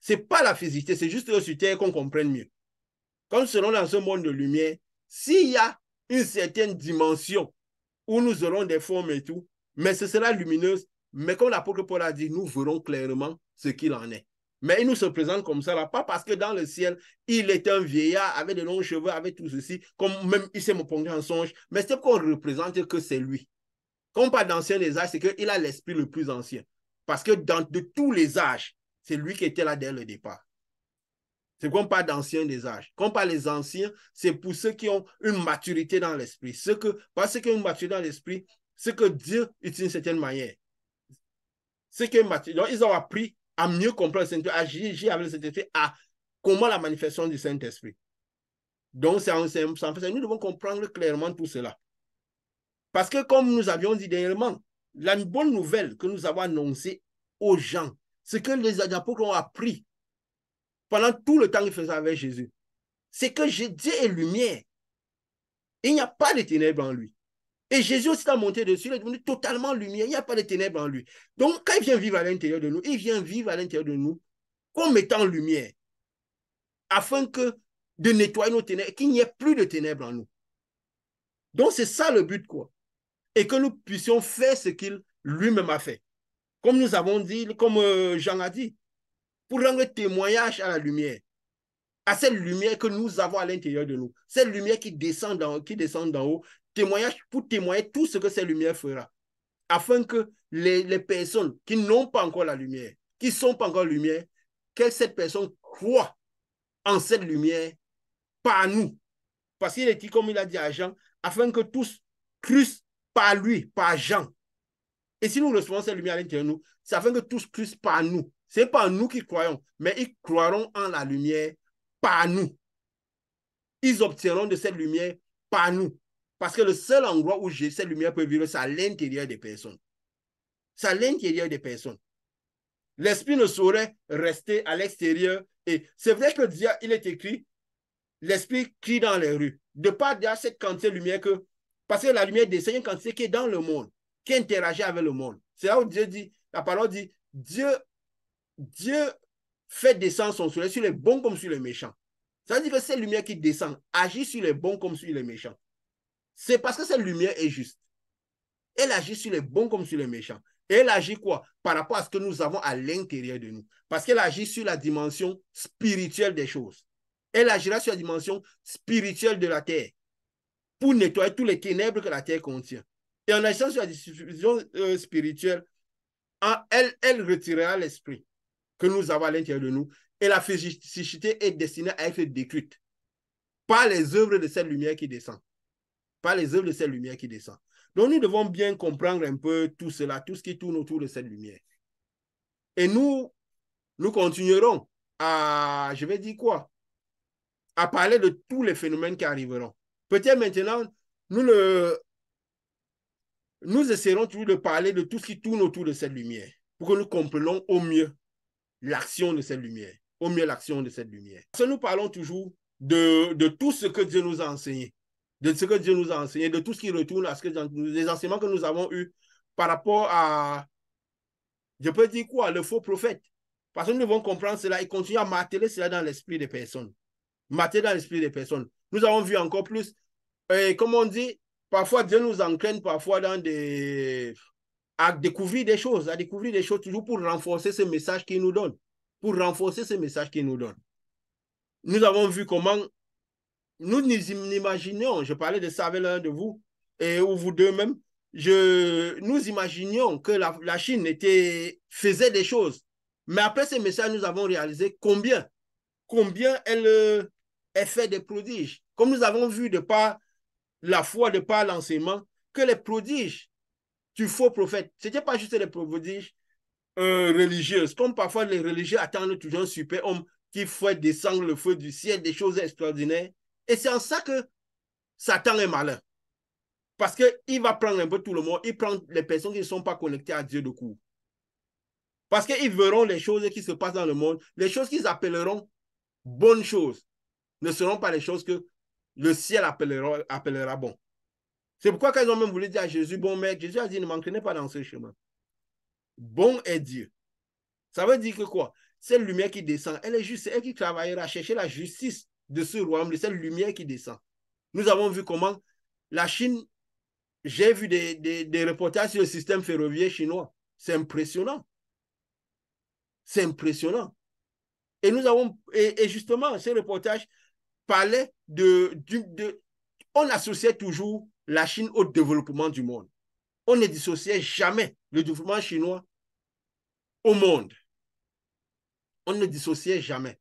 C'est pas la physicité, c'est juste sur Terre qu'on comprenne mieux. Comme nous serons dans ce monde de lumière, s'il y a une certaine dimension où nous aurons des formes et tout, mais ce sera lumineuse. Mais comme l'apôtre Paul a dit, nous verrons clairement ce qu'il en est. Mais il nous se présente comme ça, là, pas parce que dans le ciel, il est un vieillard avec de longs cheveux, avec tout ceci, comme même il s'est montré en songe, mais c'est qu'on représente que c'est lui. Quand on parle d'ancien des âges, c'est qu'il a l'esprit le plus ancien. Parce que de tous les âges, c'est lui qui était là dès le départ. C'est qu'on parle d'anciens des âges. Quand on parle des anciens, c'est pour ceux qui ont une maturité dans l'esprit. Parce qu'ils ont une maturité dans l'esprit, c'est que Dieu utilise d'une certaine manière. Donc, ils ont appris à mieux comprendre le Saint-Esprit, à agir avec le Saint-Esprit, à comment la manifestation du Saint-Esprit. Donc, nous devons comprendre clairement tout cela. Parce que, comme nous avions dit dernièrement, la bonne nouvelle que nous avons annoncée aux gens, c'est que les apôtres ont appris pendant tout le temps qu'ils faisaient avec Jésus. C'est que Dieu est lumière. Il n'y a pas de ténèbres en lui. Et Jésus aussi a monté dessus, il est devenu totalement lumière. Il n'y a pas de ténèbres en lui. Donc, quand il vient vivre à l'intérieur de nous, il vient vivre à l'intérieur de nous comme étant lumière, afin de nettoyer nos ténèbres, qu'il n'y ait plus de ténèbres en nous. Donc, c'est ça le but, quoi. Et que nous puissions faire ce qu'il lui-même a fait. Comme nous avons dit, comme Jean a dit, pour rendre témoignage à la lumière, à cette lumière que nous avons à l'intérieur de nous, cette lumière qui descend d'en haut, témoignage pour témoigner tout ce que cette lumière fera, afin que les personnes qui n'ont pas encore la lumière, qui ne sont pas encore lumière, que cette personne croit en cette lumière par nous. Parce qu'il est dit, comme il a dit à Jean, afin que tous crussent par lui, par Jean. Et si nous recevons cette lumière à l'intérieur de nous, c'est afin que tous crussent par nous. Ce n'est pas nous qui croyons, mais ils croiront en la lumière par nous. Ils obtiendront de cette lumière par nous. Parce que le seul endroit où cette lumière peut vivre, c'est à l'intérieur des personnes. C'est à l'intérieur des personnes. L'esprit ne saurait rester à l'extérieur. Et c'est vrai que Dieu, il est écrit, l'esprit crie dans les rues. De part de cette quantité de lumière que, parce que la lumière descend une quantité qui est dans le monde, qui interagit avec le monde. C'est là où Dieu dit, la parole dit, Dieu fait descendre son soleil sur les bons comme sur les méchants. Ça veut dire que cette lumière qui descend agit sur les bons comme sur les méchants. C'est parce que cette lumière est juste. Elle agit sur les bons comme sur les méchants. Et elle agit quoi? Par rapport à ce que nous avons à l'intérieur de nous. Parce qu'elle agit sur la dimension spirituelle des choses. Elle agira sur la dimension spirituelle de la terre pour nettoyer tous les ténèbres que la terre contient. Et en agissant sur la dimension spirituelle, elle retirera l'esprit que nous avons à l'intérieur de nous. Et la physicité est destinée à être détruite par les œuvres de cette lumière qui descend. Par les œuvres de cette lumière qui descend. Donc, nous devons bien comprendre un peu tout cela, tout ce qui tourne autour de cette lumière. Et nous continuerons à, je vais dire quoi, à parler de tous les phénomènes qui arriveront. Peut-être maintenant, nous essaierons toujours de parler de tout ce qui tourne autour de cette lumière pour que nous comprenions au mieux l'action de cette lumière. Au mieux l'action de cette lumière. Parce que nous parlons toujours de tout ce que Dieu nous a enseigné. De ce que Dieu nous a enseigné, de tout ce qui retourne à les enseignements que nous avons eus par rapport à, je peux dire quoi, le faux prophète. Parce que nous devons comprendre cela et continuer à marteler cela dans l'esprit des personnes. Marteler dans l'esprit des personnes. Nous avons vu encore plus, comme on dit, parfois Dieu nous entraîne parfois à découvrir des choses toujours pour renforcer ce message qu'il nous donne. Pour renforcer ce message qu'il nous donne. Nous avons vu comment nous imaginions, je parlais de ça avec l'un de vous, ou vous deux même, nous imaginions que la Chine faisait des choses. Mais après ces messages, nous avons réalisé combien elle fait des prodiges. Comme nous avons vu de par la foi, de par l'enseignement, que les prodiges du faux prophète, ce n'était pas juste les prodiges religieux. Comme parfois les religieux attendent toujours un super homme qui fait descendre le feu du ciel, des choses extraordinaires. Et c'est en ça que Satan est malin. Parce qu'il va prendre un peu tout le monde, il prend les personnes qui ne sont pas connectées à Dieu de court. Parce qu'ils verront les choses qui se passent dans le monde, les choses qu'ils appelleront bonnes choses. ne seront pas les choses que le ciel appellera bon. C'est pourquoi quand ils ont même voulu dire à Jésus, bon maître, Jésus a dit, ne m'entraînez pas dans ce chemin. Bon est Dieu. Ça veut dire que quoi? Cette lumière qui descend, elle est juste, c'est elle qui travaillera à chercher la justice de ce royaume, de cette lumière qui descend. Nous avons vu comment la Chine, j'ai vu des reportages sur le système ferroviaire chinois. C'est impressionnant. C'est impressionnant. Et nous avons, et justement, ces reportages parlaient on associait toujours la Chine au développement du monde. On ne dissociait jamais le développement chinois au monde. On ne dissociait jamais.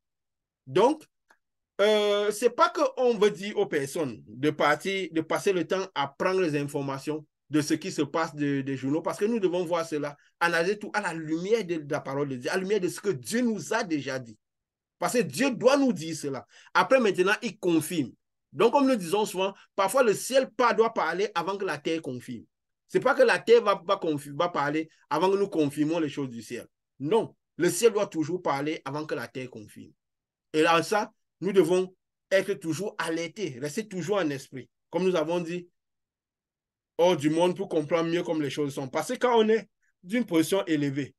Donc, c'est pas qu'on veut dire aux personnes de passer le temps à prendre les informations de ce qui se passe des journaux, parce que nous devons voir cela, analyser tout à la lumière de la parole de Dieu, à la lumière de ce que Dieu nous a déjà dit. Parce que Dieu doit nous dire cela. Après, maintenant, il confirme. Donc, comme nous disons souvent, parfois le ciel doit parler avant que la terre confirme. Ce n'est pas que la terre va parler avant que nous confirmons les choses du ciel. Non, le ciel doit toujours parler avant que la terre confirme. Et là, ça, nous devons être toujours alertés, rester toujours en esprit. Comme nous avons dit, hors du monde pour comprendre mieux comme les choses sont. Parce que quand on est d'une position élevée,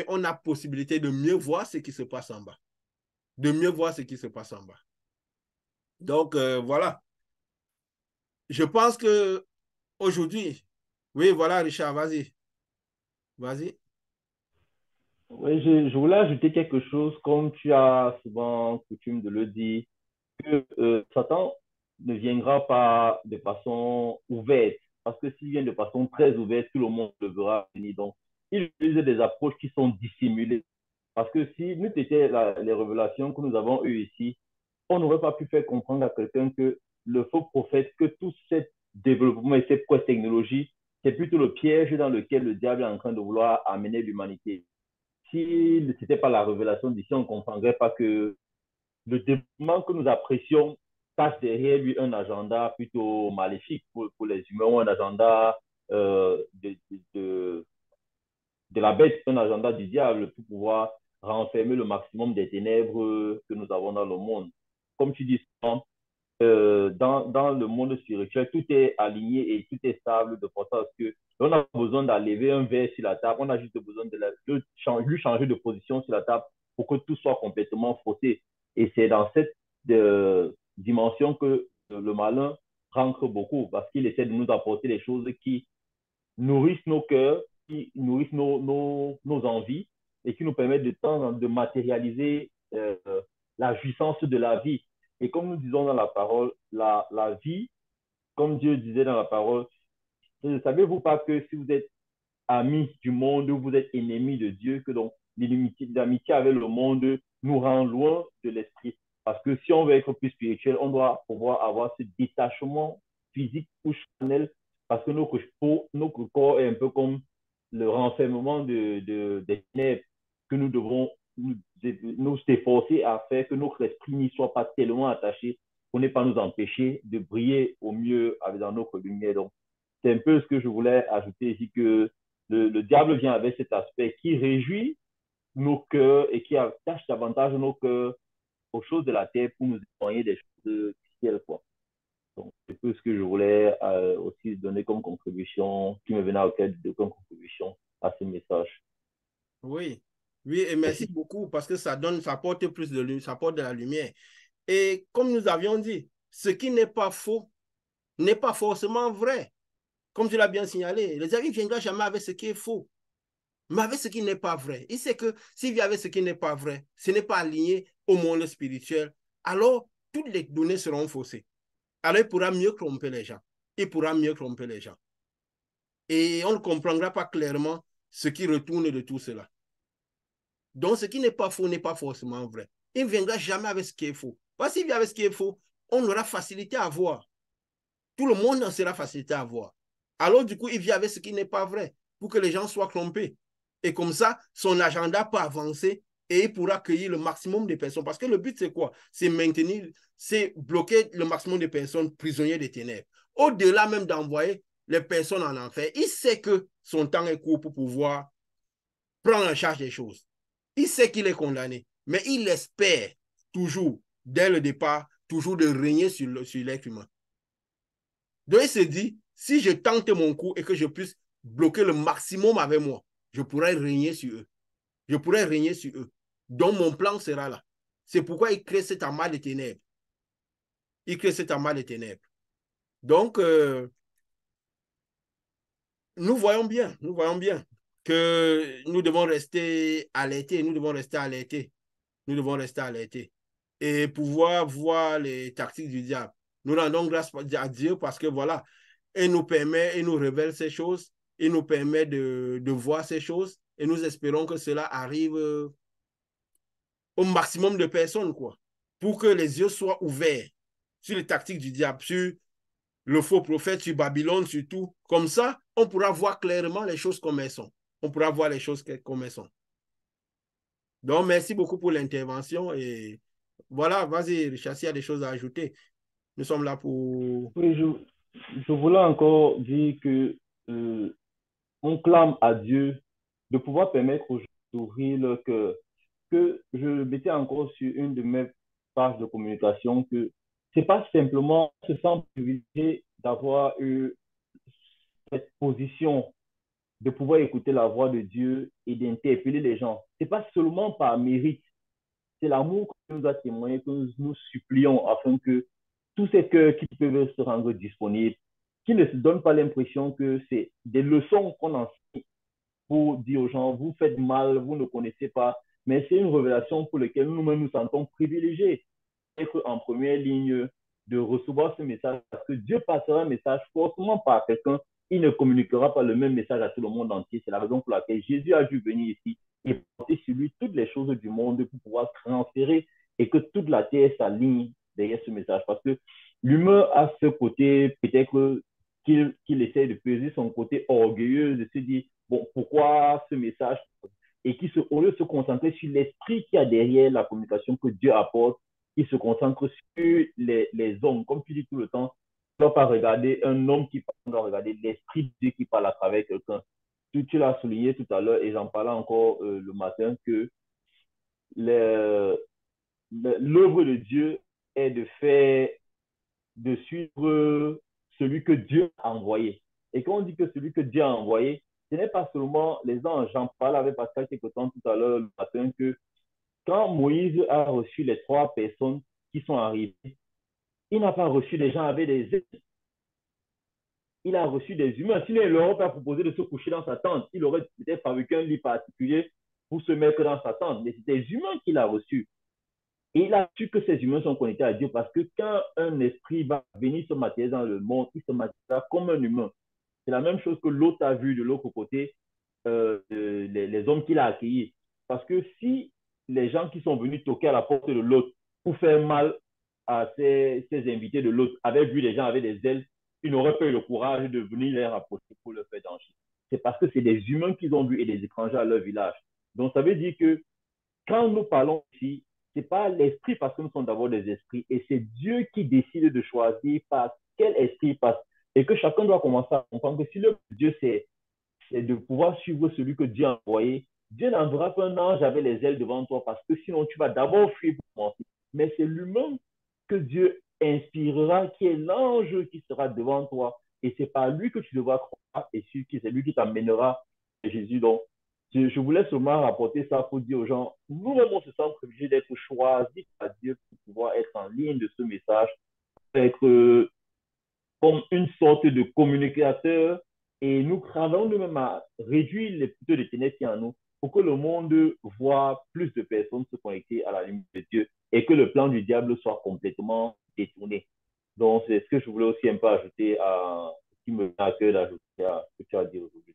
on a possibilité de mieux voir ce qui se passe en bas. De mieux voir ce qui se passe en bas. Donc, voilà. Je pense que aujourd'hui, oui, voilà, Richard, vas-y. Vas-y. Oui, je voulais ajouter quelque chose, comme tu as souvent coutume de le dire, que Satan ne viendra pas de façon ouverte, parce que s'il vient de façon très ouverte, tout le monde le verra venir. Donc, il utilise des approches qui sont dissimulées. Parce que si nous étions les révélations que nous avons eues ici, on n'aurait pas pu faire comprendre à quelqu'un que le faux prophète, que tout ce développement et cette technologie, c'est plutôt le piège dans lequel le diable est en train de vouloir amener l'humanité. Si ce n'était pas la révélation d'ici, on ne comprendrait pas que le développement que nous apprécions cache derrière lui un agenda plutôt maléfique pour les humains, ou un agenda de la bête, un agenda du diable pour pouvoir renfermer le maximum des ténèbres que nous avons dans le monde. Comme tu dis, dans le monde spirituel, tout est aligné et tout est stable de façon à ce que on a besoin d'enlever un verre sur la table, on a juste besoin de lui changer de position sur la table pour que tout soit complètement faussé. Et c'est dans cette dimension que le malin rentre beaucoup parce qu'il essaie de nous apporter des choses qui nourrissent nos cœurs, qui nourrissent nos envies et qui nous permettent de temps de matérialiser la jouissance de la vie. Et comme nous disons dans la parole, la vie, comme Dieu disait dans la parole, ne savez-vous pas que si vous êtes amis du monde, vous êtes ennemis de Dieu, que donc l'amitié avec le monde nous rend loin de l'esprit. Parce que si on veut être plus spirituel, on doit pouvoir avoir ce détachement physique ou charnel, parce que notre corps est un peu comme le renfermement des ténèbres que nous devons nous efforcer à faire que notre esprit n'y soit pas tellement attaché pour ne pas nous empêcher de briller au mieux dans notre lumière. Donc, c'est un peu ce que je voulais ajouter ici, que le diable vient avec cet aspect qui réjouit nos cœurs et qui attache davantage nos cœurs aux choses de la terre pour nous éloigner des choses du ciel, quoi. Donc, c'est un peu ce que je voulais aussi donner comme contribution, qui me venait au cœur comme contribution à ce message. Oui, oui, et merci beaucoup parce que ça apporte plus de lumière, ça apporte de la lumière. Et comme nous avions dit, ce qui n'est pas faux n'est pas forcément vrai. Comme tu l'as bien signalé, les amis ne viendront jamais avec ce qui est faux, mais avec ce qui n'est pas vrai. Il sait que s'il vient avec ce qui n'est pas vrai, ce n'est pas aligné au monde spirituel, alors toutes les données seront faussées. Alors il pourra mieux tromper les gens. Il pourra mieux tromper les gens. Et on ne comprendra pas clairement ce qui retourne de tout cela. Donc, ce qui n'est pas faux n'est pas forcément vrai. Il ne viendra jamais avec ce qui est faux. Parce qu'il vient avec ce qui est faux, on aura facilité à voir. Tout le monde en sera facilité à voir. Alors, du coup, il vient avec ce qui n'est pas vrai pour que les gens soient trompés. Et comme ça, son agenda peut avancer et il pourra accueillir le maximum de personnes. Parce que le but, c'est quoi? C'est maintenir, c'est bloquer le maximum de personnes prisonnières des ténèbres. Au-delà même d'envoyer les personnes en enfer, il sait que son temps est court pour pouvoir prendre en charge des choses. Il sait qu'il est condamné, mais il espère toujours dès le départ, toujours de régner sur l'être humain. Donc, il se dit, si je tente mon coup et que je puisse bloquer le maximum avec moi, je pourrais régner sur eux. Je pourrais régner sur eux. Donc, mon plan sera là. C'est pourquoi il crée cet amas de ténèbres. Il crée cet amas de ténèbres. Donc, nous voyons bien que nous devons rester alertés, nous devons rester alertés, nous devons rester alertés et pouvoir voir les tactiques du diable. Nous rendons grâce à Dieu parce que voilà, il nous permet, il nous révèle ces choses, il nous permet de voir ces choses et nous espérons que cela arrive au maximum de personnes, quoi, pour que les yeux soient ouverts sur les tactiques du diable, sur le faux prophète, sur Babylone, sur tout. Comme ça, on pourra voir clairement les choses comme elles sont. On pourra voir les choses comme elles sont. Donc, merci beaucoup pour l'intervention et voilà, vas-y, Richard, s'il y a des choses à ajouter, nous sommes là pour... Oui, je voulais encore dire que on clame à Dieu de pouvoir permettre aux gens d'ouvrir leur cœur. Que je mettais encore sur une de mes pages de communication que c'est pas simplement se sentir privilégié d'avoir eu cette position de pouvoir écouter la voix de Dieu et d'interpeller les gens. C'est pas seulement par mérite, c'est l'amour que nous a témoigné, que nous supplions afin que tous ces cœurs qui peuvent se rendre disponibles, qui ne se donnent pas l'impression que c'est des leçons qu'on enseigne pour dire aux gens, vous faites mal, vous ne connaissez pas, mais c'est une révélation pour laquelle nous-mêmes nous sentons privilégiés, être en première ligne, de recevoir ce message, parce que Dieu passera un message forcément par quelqu'un, il ne communiquera pas le même message à tout le monde entier. C'est la raison pour laquelle Jésus a dû venir ici et porter sur lui toutes les choses du monde pour pouvoir transférer et que toute la terre s'aligne derrière ce message. Parce que l'humain a ce côté, peut-être qu'il essaie de peser son côté orgueilleux, de se dire, bon, pourquoi ce message? Et au lieu de se concentrer sur l'esprit qu'il y a derrière la communication que Dieu apporte, il se concentre sur les hommes. Comme tu dis tout le temps, on ne doit pas regarder un homme qui parle, on doit regarder l'esprit de Dieu qui parle à travers quelqu'un. Tu l'as souligné tout à l'heure et j'en parlais encore le matin que l'œuvre de Dieu est de suivre celui que Dieu a envoyé. Et quand on dit que celui que Dieu a envoyé, ce n'est pas seulement les anges. J'en parlais avec Pascal quelque temps tout à l'heure le matin que quand Moïse a reçu les 3 personnes qui sont arrivées, il n'a pas reçu des gens avec des ailes. Il a reçu des humains. Sinon, il leur aurait pas proposé de se coucher dans sa tente. Il aurait peut-être fabriqué un lit particulier pour se mettre dans sa tente. Mais c'est des humains qu'il a reçus. Et il a su que ces humains sont connectés à Dieu parce que quand un esprit va venir se matérialiser dans le monde, il se matérialisera comme un humain. C'est la même chose que l'autre a vu de l'autre côté, les hommes qu'il a accueillis. Parce que si les gens qui sont venus toquer à la porte de l'autre pour faire mal à ces invités de l'autre avaient vu des gens avec des ailes, ils n'auraient pas eu le courage de venir les rapprocher pour leur faire danger. C'est parce que c'est des humains qu'ils ont vus et des étrangers à leur village. Donc ça veut dire que quand nous parlons ici, ce n'est pas l'esprit parce que nous sommes d'abord des esprits et c'est Dieu qui décide de choisir par quel esprit il passe. Et que chacun doit commencer à comprendre que si le Dieu c'est de pouvoir suivre celui que Dieu a envoyé, Dieu n'enverra pas un ange avec les ailes devant toi parce que sinon tu vas d'abord fuir pour commencer. Mais c'est l'humain que Dieu inspirera qui est l'ange qui sera devant toi et c'est par lui que tu devras croire et c'est lui qui t'amènera à Jésus. Donc, je voulais seulement rapporter ça pour dire aux gens, nous-mêmes, on se sent privilégiés d'être choisis par Dieu pour pouvoir être en ligne de ce message, être comme une sorte de communicateur et nous travaillons nous-mêmes à réduire les plutôt de ténèbres en nous pour que le monde voit plus de personnes se connecter à la lumière de Dieu et que le plan du diable soit complètement détourné. Donc, c'est ce que je voulais aussi un peu ajouter à ce qui me vient à cœur d'ajouter à ce que tu as dit aujourd'hui.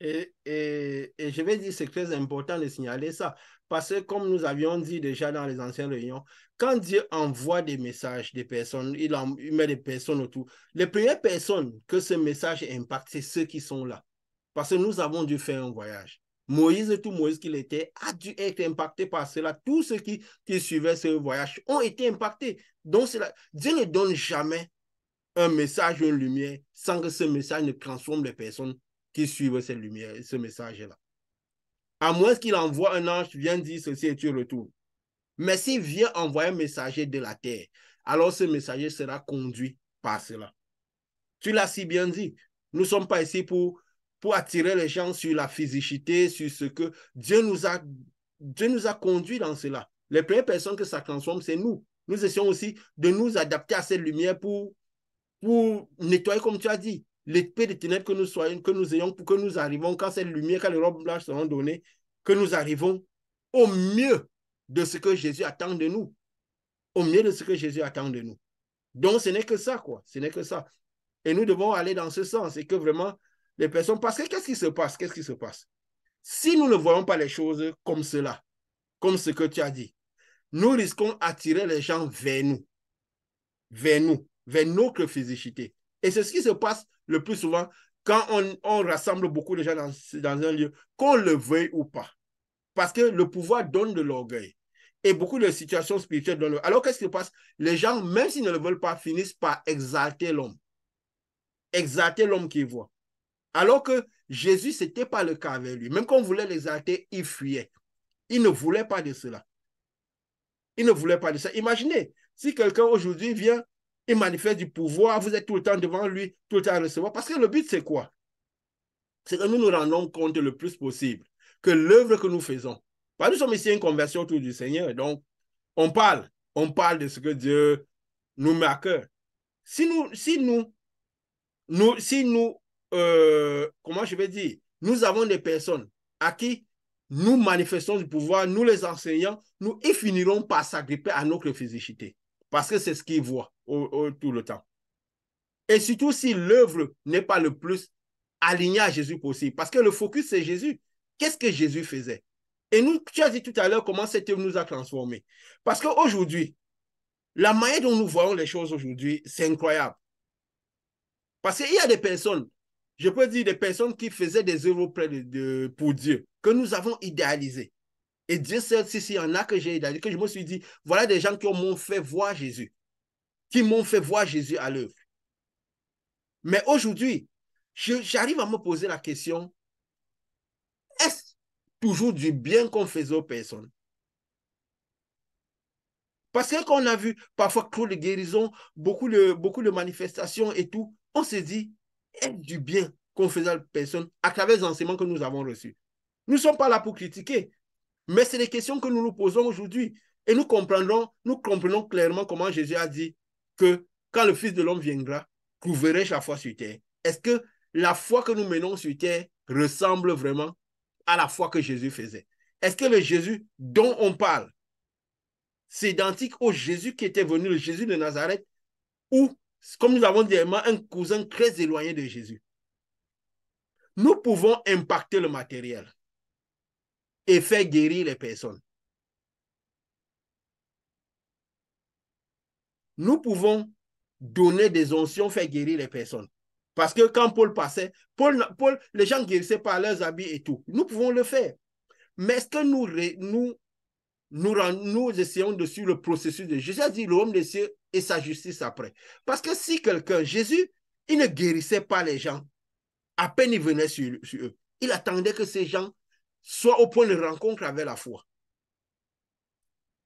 Et je vais dire, c'est très important de signaler ça. Parce que comme nous avions dit déjà dans les anciennes réunions, quand Dieu envoie des messages des personnes, il met des personnes autour. Les premières personnes que ce message impacte, c'est ceux qui sont là. Parce que nous avons dû faire un voyage. Moïse, tout Moïse qu'il était, a dû être impacté par cela. Tous ceux qui suivaient ce voyage ont été impactés. Donc, Dieu ne donne jamais un message ou une lumière sans que ce message ne transforme les personnes qui suivent cette lumière, ce message-là. À moins qu'il envoie un ange qui vient dire ceci et tu retournes. Mais s'il vient envoyer un messager de la terre, alors ce messager sera conduit par cela. Tu l'as si bien dit. Nous ne sommes pas ici pour attirer les gens sur la physicité, sur ce que Dieu nous a conduits dans cela. Les premières personnes que ça transforme, c'est nous. Nous essayons aussi de nous adapter à cette lumière pour nettoyer, comme tu as dit, l'épée de ténèbres que nous ayons, pour que nous arrivons, quand cette lumière, quand les robes blanches seront données, que nous arrivons au mieux de ce que Jésus attend de nous. Au mieux de ce que Jésus attend de nous. Donc, ce n'est que ça, quoi. Ce n'est que ça. Et nous devons aller dans ce sens. Et que vraiment, les personnes... Parce que qu'est-ce qui se passe? Qu'est-ce qui se passe? Si nous ne voyons pas les choses comme cela, comme ce que tu as dit, nous risquons d'attirer les gens vers nous, vers notre physicité. Et c'est ce qui se passe le plus souvent quand on rassemble beaucoup de gens dans un lieu, qu'on le veuille ou pas. Parce que le pouvoir donne de l'orgueil. Et beaucoup de situations spirituelles donnent. Alors, qu'est-ce qui se passe? Les gens, même s'ils ne le veulent pas, finissent par exalter l'homme. Exalter l'homme qu'ils voient. Alors que Jésus, ce n'était pas le cas avec lui. Même quand on voulait l'exalter, il fuyait. Il ne voulait pas de cela. Il ne voulait pas de ça. Imaginez, si quelqu'un aujourd'hui vient et manifeste du pouvoir, vous êtes tout le temps devant lui, tout le temps à recevoir. Parce que le but, c'est quoi? C'est que nous nous rendons compte le plus possible que l'œuvre que nous faisons, nous sommes ici une conversion autour du Seigneur, donc on parle de ce que Dieu nous met à cœur. Si nous, comment je vais dire, nous avons des personnes à qui nous manifestons du pouvoir, nous les enseignants, ils finiront par s'agripper à notre physicité. Parce que c'est ce qu'ils voient tout le temps. Et surtout si l'œuvre n'est pas le plus alignée à Jésus possible. Parce que le focus, c'est Jésus. Qu'est-ce que Jésus faisait? Et nous, tu as dit tout à l'heure comment cette œuvre nous a transformés. Parce qu'aujourd'hui, la manière dont nous voyons les choses aujourd'hui, c'est incroyable. Parce qu'il y a des personnes, je peux dire des personnes qui faisaient des œuvres pour Dieu, que nous avons idéalisées. Et Dieu sait s'il y en a que j'ai idéalisé, que je me suis dit, voilà des gens qui m'ont fait voir Jésus, qui m'ont fait voir Jésus à l'œuvre. Mais aujourd'hui, j'arrive à me poser la question, est-ce toujours du bien qu'on faisait aux personnes? Parce que quand on a vu parfois trop de guérisons, beaucoup de manifestations et tout, on se dit, est-ce du bien qu'on faisait aux personnes à travers les enseignements que nous avons reçus? Nous ne sommes pas là pour critiquer, mais c'est des questions que nous nous posons aujourd'hui. Et nous comprenons clairement comment Jésus a dit que quand le Fils de l'homme viendra, trouverai-je la foi sur terre? Est-ce que la foi que nous menons sur terre ressemble vraiment à la foi que Jésus faisait? Est-ce que le Jésus dont on parle, c'est identique au Jésus qui était venu, le Jésus de Nazareth, ou, comme nous avons dit, un cousin très éloigné de Jésus? Nous pouvons impacter le matériel et faire guérir les personnes. Nous pouvons donner des onction, faire guérir les personnes. Parce que quand Paul passait, les gens guérissaient par leurs habits et tout. Nous pouvons le faire. Mais est-ce que nous essayons de suivre le processus de Jésus? A dit l'homme des cieux et sa justice après. Parce que si quelqu'un, Jésus, il ne guérissait pas les gens, à peine il venait sur eux. Il attendait que ces gens soient au point de rencontre avec la foi.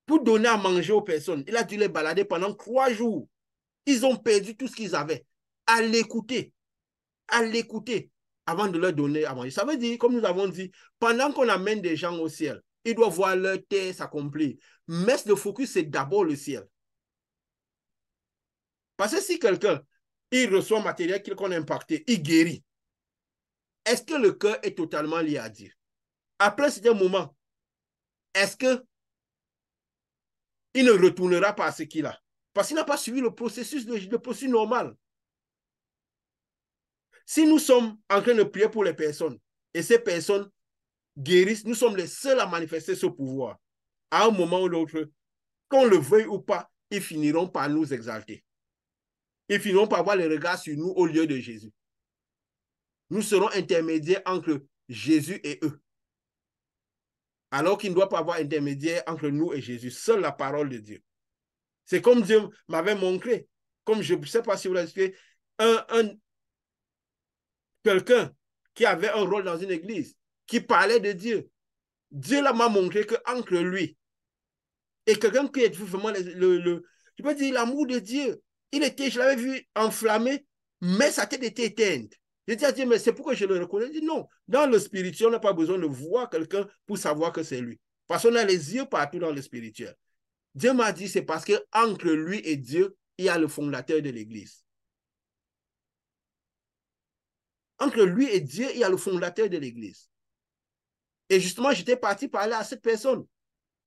Pour donner à manger aux personnes, il a dû les balader pendant 3 jours. Ils ont perdu tout ce qu'ils avaient. À l'écouter avant de leur donner à manger. Ça veut dire, comme nous avons dit, pendant qu'on amène des gens au ciel, ils doivent voir leur terre s'accomplir. Mais le focus, c'est d'abord le ciel. Parce que si quelqu'un, il reçoit un matériel qu'on a impacté, il guérit, est-ce que le cœur est totalement lié à Dieu? Après ce moment, est-ce qu'il ne retournera pas à ce qu'il a? Parce qu'il n'a pas suivi le processus normal. Si nous sommes en train de prier pour les personnes et ces personnes guérissent, nous sommes les seuls à manifester ce pouvoir. À un moment ou l'autre, qu'on le veuille ou pas, ils finiront par nous exalter. Ils finiront par avoir les regards sur nous au lieu de Jésus. Nous serons intermédiaires entre Jésus et eux. Alors qu'il ne doit pas avoir intermédiaire entre nous et Jésus. Seule la parole de Dieu. C'est comme Dieu m'avait montré, comme je ne sais pas si vous l'avez expliqué, quelqu'un qui avait un rôle dans une église, qui parlait de Dieu. Dieu m'a montré qu'entre lui Et quelqu'un qui est vraiment je peux dire l'amour de Dieu. Je l'avais vu enflammé, mais sa tête était éteinte. J'ai dit à Dieu, mais c'est pourquoi je le reconnais. Il dit non, dans le spirituel, on n'a pas besoin de voir quelqu'un pour savoir que c'est lui. Parce qu'on a les yeux partout dans le spirituel. Dieu m'a dit, c'est parce qu'entre lui et Dieu, il y a le fondateur de l'Église. Entre lui et Dieu, il y a le fondateur de l'Église. Et justement, j'étais parti parler à cette personne.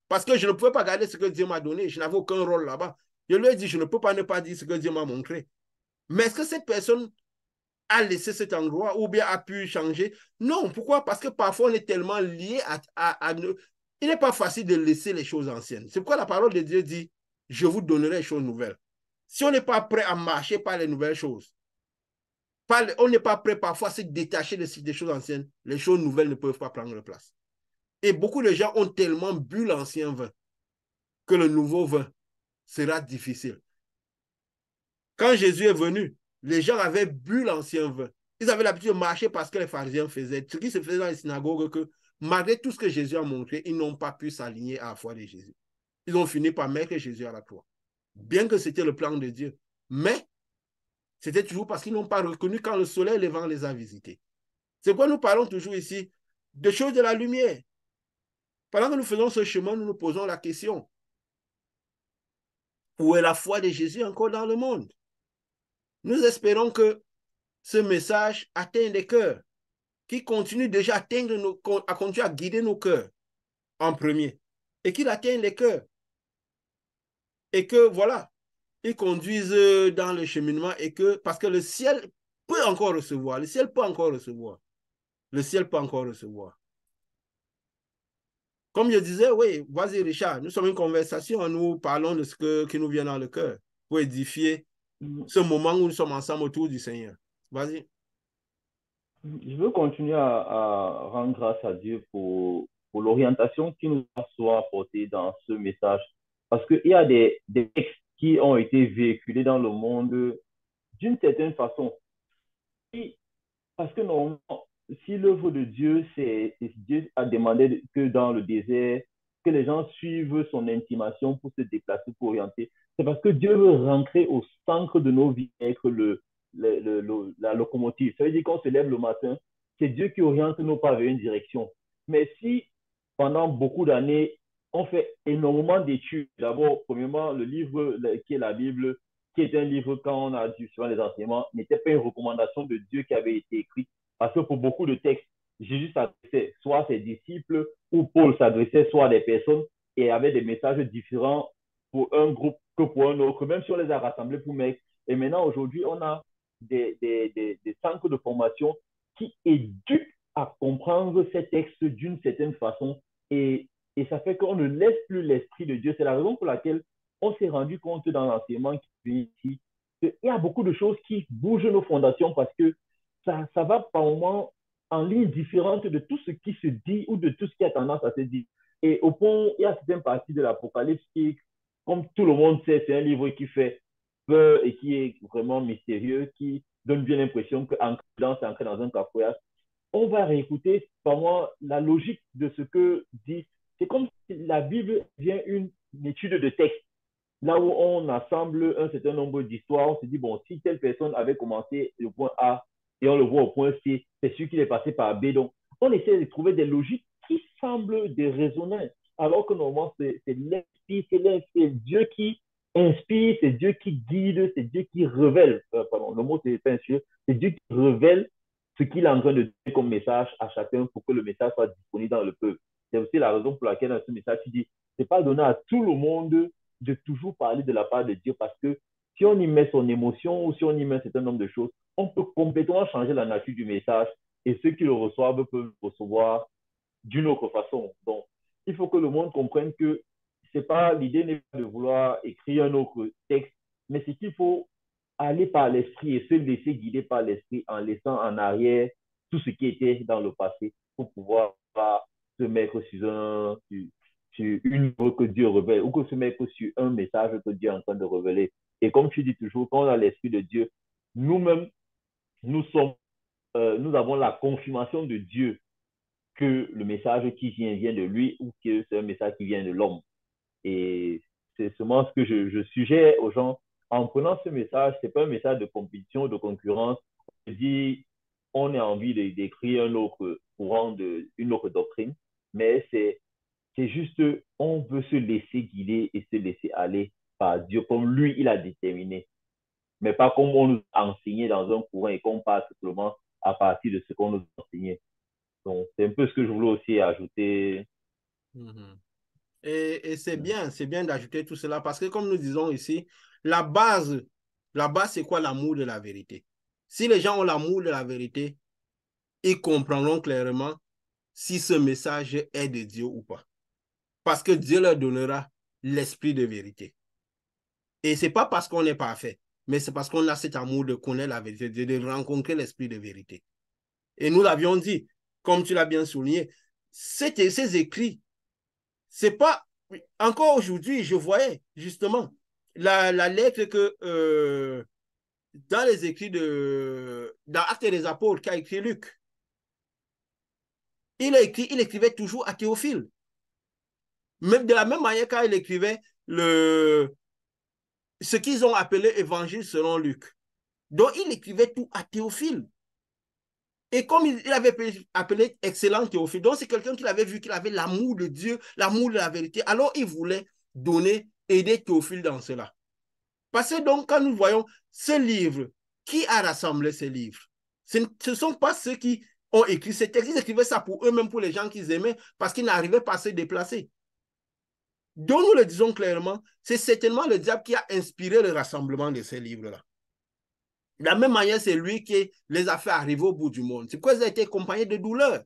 Parce que je ne pouvais pas garder ce que Dieu m'a donné. Je n'avais aucun rôle là-bas. Je lui ai dit, je ne peux pas ne pas dire ce que Dieu m'a montré. Mais est-ce que cette personne a laissé cet endroit ou bien a pu changer? Non. Pourquoi? Parce que parfois, on est tellement lié à il n'est pas facile de laisser les choses anciennes. C'est pourquoi la parole de Dieu dit, je vous donnerai les choses nouvelles. Si on n'est pas prêt à marcher par les nouvelles choses, on n'est pas prêt parfois à se détacher des choses anciennes, les choses nouvelles ne peuvent pas prendre place. Et beaucoup de gens ont tellement bu l'ancien vin que le nouveau vin sera difficile. Quand Jésus est venu, les gens avaient bu l'ancien vin. Ils avaient l'habitude de marcher parce que les pharisiens faisaient. Ce qui se faisait dans les synagogues, que malgré tout ce que Jésus a montré, ils n'ont pas pu s'aligner à la foi de Jésus. Ils ont fini par mettre Jésus à la croix. Bien que c'était le plan de Dieu. Mais c'était toujours parce qu'ils n'ont pas reconnu quand le soleil levant les a visités. C'est pourquoi nous parlons toujours ici des choses de la lumière. Pendant que nous faisons ce chemin, nous nous posons la question, où est la foi de Jésus encore dans le monde? Nous espérons que ce message atteint les cœurs, qu'il continue déjà à continuer à guider nos cœurs en premier, et qu'il atteigne les cœurs, et que voilà, il conduise dans le cheminement, et que, parce que le ciel peut encore recevoir, le ciel peut encore recevoir, le ciel peut encore recevoir. Comme je disais, oui, vas-y Richard, nous sommes une conversation, nous parlons de qui nous vient dans le cœur pour édifier ce moment où nous sommes ensemble autour du Seigneur. Vas-y. Je veux continuer à rendre grâce à Dieu pour l'orientation qu'il nous a soit apportée dans ce message. Parce qu'il y a des textes qui ont été véhiculés dans le monde d'une certaine façon. Parce que normalement, si l'œuvre de Dieu, Dieu a demandé que dans le désert, que les gens suivent son intimation pour se déplacer, pour orienter, c'est parce que Dieu veut rentrer au centre de nos vies, être la locomotive. Ça veut dire qu'on se lève le matin, c'est Dieu qui oriente nos pas vers une direction. Mais si pendant beaucoup d'années, on fait énormément d'études, d'abord, premièrement, le livre qui est la Bible, qui est un livre, quand on a dû suivre les enseignements, n'était pas une recommandation de Dieu qui avait été écrite. Parce que pour beaucoup de textes, Jésus s'adressait soit à ses disciples ou Paul s'adressait soit à des personnes et avait des messages différents pour un groupe que pour un autre, même si on les a rassemblés pour mettre. Et maintenant, aujourd'hui, on a des centres de formation qui éduquent à comprendre ces textes d'une certaine façon et ça fait qu'on ne laisse plus l'Esprit de Dieu. C'est la raison pour laquelle on s'est rendu compte dans l'enseignement qui vient ici qu'il y a beaucoup de choses qui bougent nos fondations parce que ça va par moments en ligne différente de tout ce qui se dit ou de tout ce qui a tendance à se dire. Et au point, il y a certaines parties de l'Apocalypse qui, comme tout le monde sait, c'est un livre qui fait peur et qui est vraiment mystérieux, qui donne bien l'impression qu'en c'est ancré dans un cafouillage. On va réécouter, par moi, la logique de ce que dit. C'est comme si la Bible vient une étude de texte là où on assemble un certain nombre d'histoires, on se dit, bon, si telle personne avait commencé au point A et on le voit au point C, c'est sûr qu'il est passé par B. Donc, on essaie de trouver des logiques qui semblent déraisonner, alors que normalement, c'est l'esprit, c'est Dieu qui inspire, c'est Dieu qui guide, c'est Dieu qui révèle, pardon, le mot c'est pas inspire, c'est Dieu qui révèle ce qu'il est en train de donner comme message à chacun pour que le message soit disponible dans le peuple. C'est aussi la raison pour laquelle dans ce message, il dit, c'est pas donné à tout le monde de toujours parler de la part de Dieu parce que si on y met son émotion ou si on y met un certain nombre de choses, on peut complètement changer la nature du message et ceux qui le reçoivent peuvent le recevoir d'une autre façon. Donc, il faut que le monde comprenne que c'est pas l'idée n'est pas de vouloir écrire un autre texte, mais c'est qu'il faut aller par l'esprit et se laisser guider par l'esprit en laissant en arrière tout ce qui était dans le passé pour pouvoir se mettre sur une œuvre que Dieu révèle ou que se mettre sur un message que Dieu est en train de révéler. Et comme tu dis toujours, quand on a l'esprit de Dieu, nous-mêmes, nous avons la confirmation de Dieu que le message qui vient de lui ou que c'est un message qui vient de l'homme. Et c'est seulement ce que je suggère aux gens. En prenant ce message, ce n'est pas un message de compétition, de concurrence. Je dis, on a envie d'écrire un autre courant, une autre doctrine, mais c'est juste, on veut se laisser guider et se laisser aller par Dieu comme lui, il a déterminé. Mais pas comme on nous a enseigné dans un courant et qu'on passe simplement à partir de ce qu'on nous a enseigné. Donc, c'est un peu ce que je voulais aussi ajouter. Mhm. Et c'est bien d'ajouter tout cela parce que comme nous disons ici, la base, c'est quoi? L'amour de la vérité. Si les gens ont l'amour de la vérité, ils comprendront clairement si ce message est de Dieu ou pas. Parce que Dieu leur donnera l'esprit de vérité. Et ce n'est pas parce qu'on est parfait, mais c'est parce qu'on a cet amour de connaître la vérité, de rencontrer l'esprit de vérité. Et nous l'avions dit, comme tu l'as bien souligné, ces écrits, c'est pas. Encore aujourd'hui, je voyais justement la lettre que dans les écrits dans Actes des Apôtres qu'a écrit Luc, il écrivait toujours à Théophile. Même de la même manière quand il écrivait ce qu'ils ont appelé Évangile selon Luc. Donc, il écrivait tout à Théophile. Et comme il avait appelé excellent Théophile, donc c'est quelqu'un qui avait vu qu'il avait l'amour de Dieu, l'amour de la vérité. Alors, il voulait aider Théophile dans cela. Parce que donc, quand nous voyons ce livre, qui a rassemblé ces livres? Ce ne sont pas ceux qui ont écrit ces textes. Ils écrivaient ça pour eux-mêmes, pour les gens qu'ils aimaient, parce qu'ils n'arrivaient pas à se déplacer. Donc, nous le disons clairement, c'est certainement le diable qui a inspiré le rassemblement de ces livres-là. De la même manière, c'est lui qui les a fait arriver au bout du monde. C'est pourquoi ils ont été accompagnés de douleurs.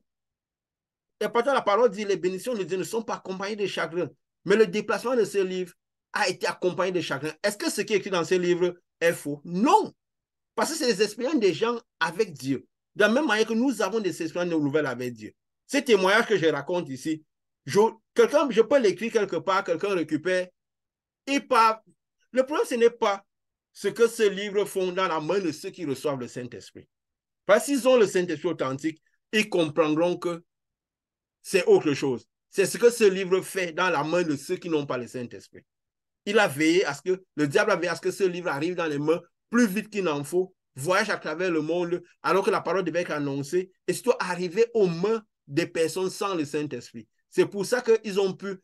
Et pourtant, la parole dit les bénédictions de Dieu ne sont pas accompagnées de chagrin. Mais le déplacement de ce livre a été accompagné de chagrin. Est-ce que ce qui est écrit dans ce livre est faux? Non. Parce que c'est les expériences des gens avec Dieu. De la même manière que nous avons des expériences nouvelles avec Dieu. Ces témoignages que je raconte ici, je peux l'écrire quelque part, quelqu'un récupère, et pas. Le problème, ce n'est pas ce que ce livre font dans la main de ceux qui reçoivent le Saint-Esprit. Parce qu'ils ont le Saint-Esprit authentique, ils comprendront que c'est autre chose. C'est ce que ce livre fait dans la main de ceux qui n'ont pas le Saint-Esprit. Le diable a veillé à ce que ce livre arrive dans les mains plus vite qu'il n'en faut, voyage à travers le monde, alors que la parole devait être annoncée, et surtout arriver aux mains des personnes sans le Saint-Esprit. C'est pour ça qu'ils ont pu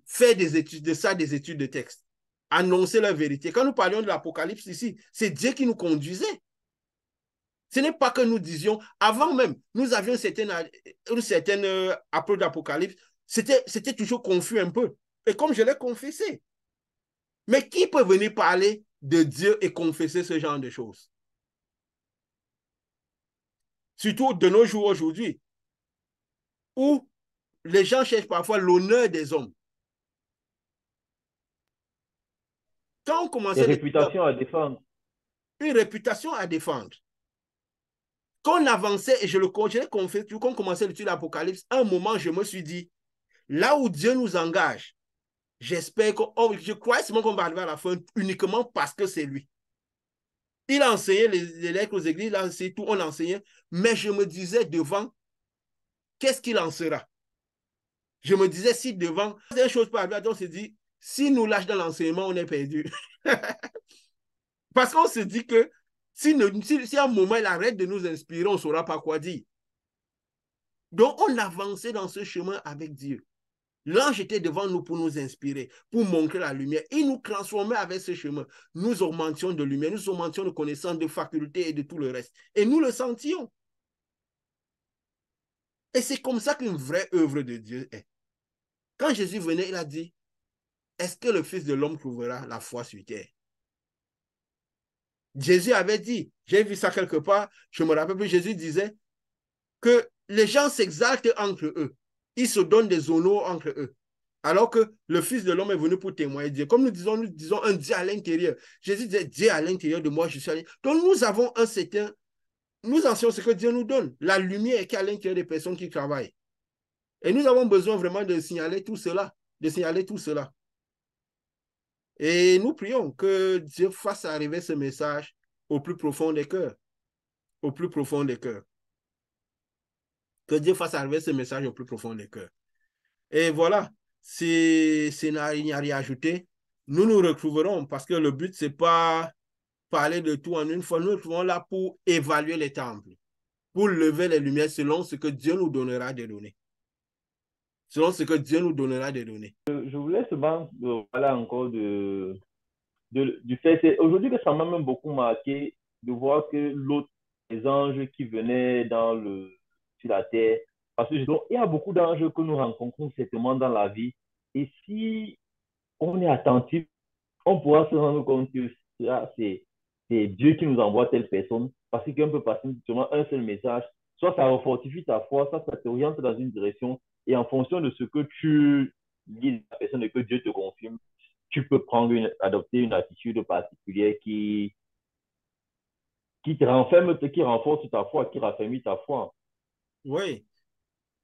faire des études des études de texte, annoncer la vérité. Quand nous parlions de l'Apocalypse ici, c'est Dieu qui nous conduisait. Ce n'est pas que nous disions, avant même, nous avions une certaine approche d'Apocalypse, c'était toujours confus un peu. Et comme je l'ai confessé, mais qui peut venir parler de Dieu et confesser ce genre de choses? Surtout de nos jours aujourd'hui, où les gens cherchent parfois l'honneur des hommes. Quand on Les commençait l'étude, réputations à défendre. une réputation à défendre. Quand on avançait, et je l'ai confessé, quand on commençait l'étude de l'Apocalypse, à un moment, je me suis dit, là où Dieu nous engage, j'espère je crois qu'on va arriver à la fin uniquement parce que c'est lui. Il a enseigné les lettres aux églises, il a enseigné tout, on enseignait, mais je me disais devant, qu'est-ce qu'il en sera? Je me disais, si devant, une chose peut arriver, on se dit, si nous lâche dans l'enseignement, on est perdu. Parce qu'on se dit que si à un moment il arrête de nous inspirer, on ne saura pas quoi dire. Donc, on avançait dans ce chemin avec Dieu. L'ange était devant nous pour nous inspirer, pour montrer la lumière. Il nous transformait avec ce chemin. Nous augmentions de lumière, nous augmentions de connaissances, de facultés et de tout le reste. Et nous le sentions. Et c'est comme ça qu'une vraie œuvre de Dieu est. Quand Jésus venait, il a dit, est-ce que le Fils de l'homme trouvera la foi sur terre? Jésus avait dit, j'ai vu ça quelque part, je me rappelle plus, Jésus disait que les gens s'exaltent entre eux. Ils se donnent des honneurs entre eux. Alors que le Fils de l'homme est venu pour témoigner Dieu. Comme nous disons un Dieu à l'intérieur. Jésus disait, Dieu à l'intérieur de moi, je suis à l'intérieur. Donc nous avons nous enseignons ce que Dieu nous donne, la lumière qui est à l'intérieur des personnes qui travaillent. Et nous avons besoin vraiment de signaler tout cela, Et nous prions que Dieu fasse arriver ce message au plus profond des cœurs, au plus profond des cœurs. Que Dieu fasse arriver ce message au plus profond des cœurs. Et voilà. si il n'y a rien à ajouter, nous nous retrouverons parce que le but, c'est pas parler de tout en une fois. Nous nous retrouvons là pour évaluer les temples, pour lever les lumières selon ce que Dieu nous donnera des données. Selon ce que Dieu nous donnera des données. Je voulais seulement parler encore du fait, c'est aujourd'hui que ça m'a même beaucoup marqué de voir que l'autre, les anges qui venaient sur la terre, parce que il y a beaucoup d'anges que nous rencontrons certainement dans la vie, et si on est attentif, on pourra se rendre compte que c'est Dieu qui nous envoie telle personne, parce qu'on peut passer seulement un seul message, soit ça refortifie ta foi, soit ça t'oriente dans une direction, et en fonction de ce que tu dis à la personne et que Dieu te confirme, tu peux adopter une attitude particulière qui te renferme, qui renforce ta foi, qui raffermit ta foi. Oui.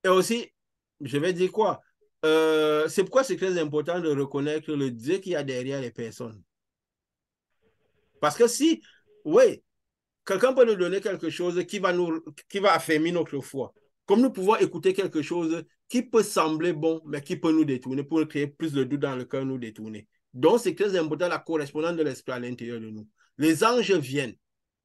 Et aussi, je vais dire quoi? C'est pourquoi c'est très important de reconnaître le Dieu qu'il y a derrière les personnes. Parce que si, oui, quelqu'un peut nous donner quelque chose qui va affermir notre foi. Comme nous pouvons écouter quelque chose qui peut sembler bon, mais qui peut nous détourner, pour créer plus de doute dans le cœur, nous détourner. Donc, c'est très important la correspondance de l'esprit à l'intérieur de nous. Les anges viennent.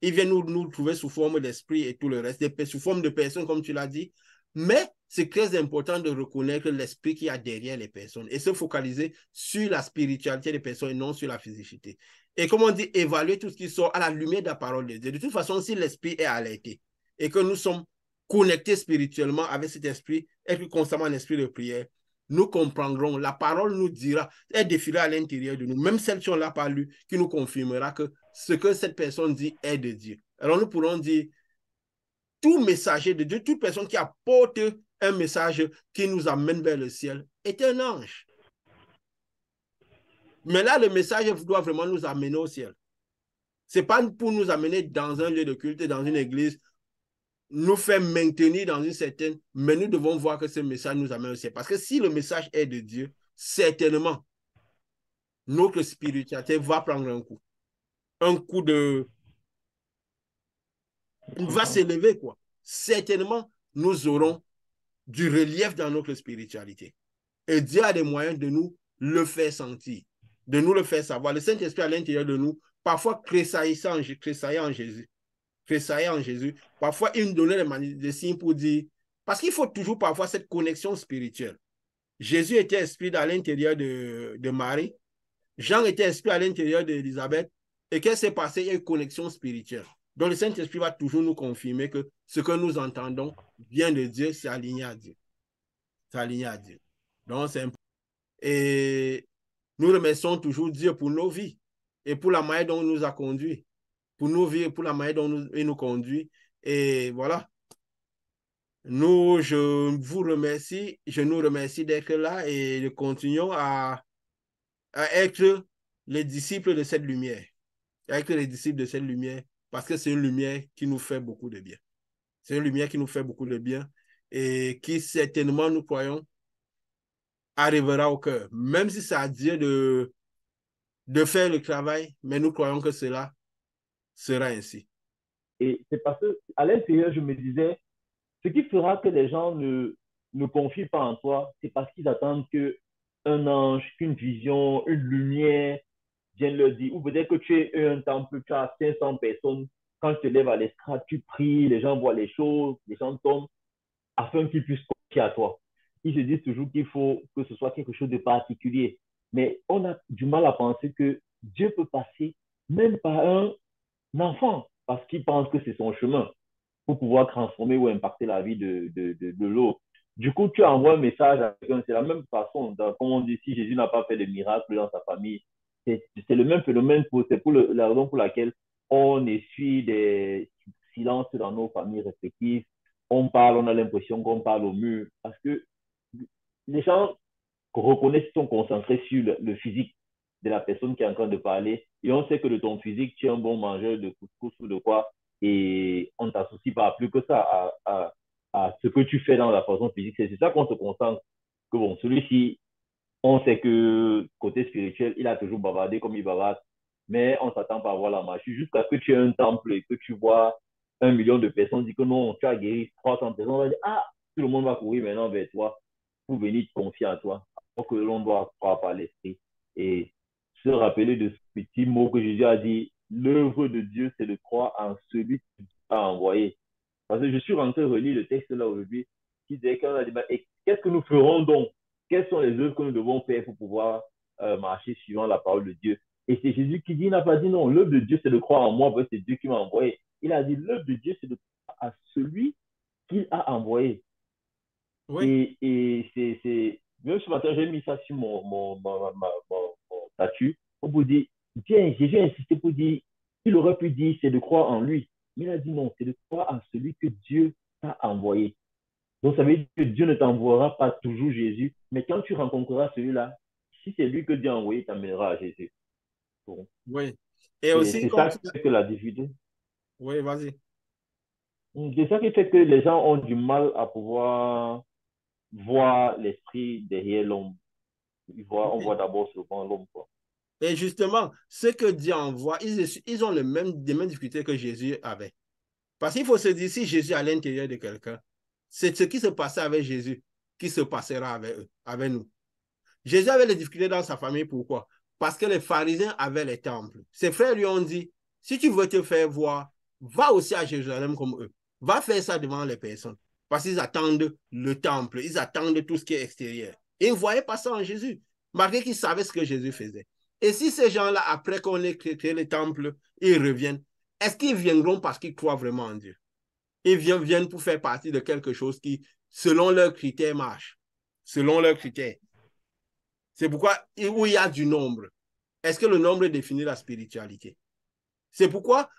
Ils viennent nous trouver sous forme d'esprit et tout le reste, sous forme de personnes, comme tu l'as dit. Mais c'est très important de reconnaître l'esprit qu'il y a derrière les personnes et se focaliser sur la spiritualité des personnes et non sur la physicité. Et comme on dit, évaluer tout ce qui sort à la lumière de la parole de Dieu. De toute façon, si l'esprit est alerté et que nous sommes connectés spirituellement avec cet esprit, être constamment en esprit de prière, nous comprendrons, la parole nous dira, elle défilera à l'intérieur de nous, même celle qui on l'a pas lue, qui nous confirmera que ce que cette personne dit est de Dieu. Alors nous pourrons dire, tout messager de Dieu, toute personne qui apporte un message qui nous amène vers le ciel est un ange. Mais là, le message doit vraiment nous amener au ciel. Ce n'est pas pour nous amener dans un lieu de culte, dans une église, nous faire maintenir dans une certaine, mais nous devons voir que ce message nous amène au ciel. Parce que si le message est de Dieu, certainement, notre spiritualité va prendre un coup de, va s'élever, quoi. Certainement, nous aurons du relief dans notre spiritualité. Et Dieu a des moyens de nous le faire sentir, de nous le faire savoir. Le Saint-Esprit à l'intérieur de nous, parfois tressaillant en Jésus. Tressaillant en Jésus. Parfois, il nous donnait des signes pour dire, parce qu'il faut toujours parfois cette connexion spirituelle. Jésus était esprit à l'intérieur de Marie. Jean était esprit à l'intérieur d'Élisabeth. Et qu'est-ce qui s'est passé? Il y a une connexion spirituelle. Donc, le Saint-Esprit va toujours nous confirmer que ce que nous entendons vient de Dieu, c'est aligné à Dieu. C'est aligné à Dieu. Donc, c'est important. Et nous remercions toujours Dieu pour nos vies et pour la manière dont il nous a conduits, pour nos vies et pour la manière dont il nous conduit. Et voilà. Je vous remercie, je nous remercie d'être là et de continuer à être les disciples de cette lumière, à être les disciples de cette lumière, parce que c'est une lumière qui nous fait beaucoup de bien. C'est une lumière qui nous fait beaucoup de bien et qui certainement, nous croyons, arrivera au cœur. Même si c'est à Dieu de faire le travail, mais nous croyons que cela sera ainsi. Et c'est parce que à l'intérieur, je me disais, ce qui fera que les gens ne confient pas en toi, c'est parce qu'ils attendent qu'un ange, qu'une vision, une lumière vienne leur dire. Ou peut-être que tu es un temple, tu as 500 personnes. Quand tu te lèves à l'estrade, tu pries, les gens voient les choses, les gens tombent, afin qu'ils puissent confier à toi. Ils se disent toujours qu'il faut que ce soit quelque chose de particulier. Mais on a du mal à penser que Dieu peut passer même par un enfant parce qu'il pense que c'est son chemin pour pouvoir transformer ou impacter la vie de l'autre. Du coup, tu envoies un message à quelqu'un, c'est la même façon, comme on dit, si Jésus n'a pas fait de miracle dans sa famille, c'est le même phénomène, c'est pour la raison pour laquelle on essuie des silences dans nos familles respectives, on parle, on a l'impression qu'on parle au mur, parce que les gens reconnaissent qu'ils sont concentrés sur le physique de la personne qui est en train de parler. Et on sait que de ton physique, tu es un bon mangeur de couscous ou de quoi. Et on ne t'associe pas plus que ça à ce que tu fais dans la façon physique. C'est ça qu'on se concentre. Que bon, celui-ci, on sait que côté spirituel, il a toujours bavardé comme il bavarde. Mais on ne s'attend pas à voir la marche. Jusqu'à ce que tu aies un temple et que tu vois 1 million de personnes dire que non, tu as guéri 300 personnes. On va dire, ah, tout le monde va courir maintenant vers toi pour venir te confier à toi. que l'on doit croire par l'esprit. Et se rappeler de ce petit mot que Jésus a dit, l'œuvre de Dieu, c'est de croire en celui que Dieu a envoyé. Parce que je suis rentré relire le texte là aujourd'hui, qui disait qu'on a dit, qu'est-ce que nous ferons donc? Quelles sont les œuvres que nous devons faire pour pouvoir marcher suivant la parole de Dieu? Et c'est Jésus qui dit, il n'a pas dit non, l'œuvre de Dieu, c'est de croire en moi, parce que c'est Dieu qui m'a envoyé. Il a dit, l'œuvre de Dieu, c'est de croire à celui qu'il a envoyé. Oui, Même ce matin, j'ai mis ça sur mon statut pour vous dire, tiens, Jésus a insisté pour dire, il aurait pu dire, c'est de croire en lui. Mais il a dit non, c'est de croire en celui que Dieu t'a envoyé. Donc, ça veut dire que Dieu ne t'envoiera pas toujours Jésus, mais quand tu rencontreras celui-là, si c'est lui que Dieu a envoyé, il t'amènera à Jésus. Donc, oui. Et aussi, c'est comme ça qui fait que la difficulté. oui, vas-y. C'est ça qui fait que les gens ont du mal à pouvoir voir l'esprit derrière l'homme. On voit Oui. d'abord souvent l'homme, quoi. Et justement, ce que Dieu envoie, ils ont les mêmes difficultés que Jésus avait. Parce qu'il faut se dire, si Jésus est à l'intérieur de quelqu'un, c'est ce qui se passait avec Jésus qui se passera avec eux, avec nous. Jésus avait des difficultés dans sa famille, pourquoi? Parce que les pharisiens avaient les temples. Ses frères lui ont dit, si tu veux te faire voir, va aussi à Jérusalem comme eux. Va faire ça devant les personnes. Parce qu'ils attendent le temple, ils attendent tout ce qui est extérieur. Et ils ne voyaient pas ça en Jésus, malgré qu'ils savaient ce que Jésus faisait. Et si ces gens-là, après qu'on ait créé le temple, ils reviennent, est-ce qu'ils viendront parce qu'ils croient vraiment en Dieu? Ils viennent pour faire partie de quelque chose qui, selon leurs critères, marche. Selon leurs critères. C'est pourquoi, où il y a du nombre, est-ce que le nombre définit la spiritualité? C'est pourquoi,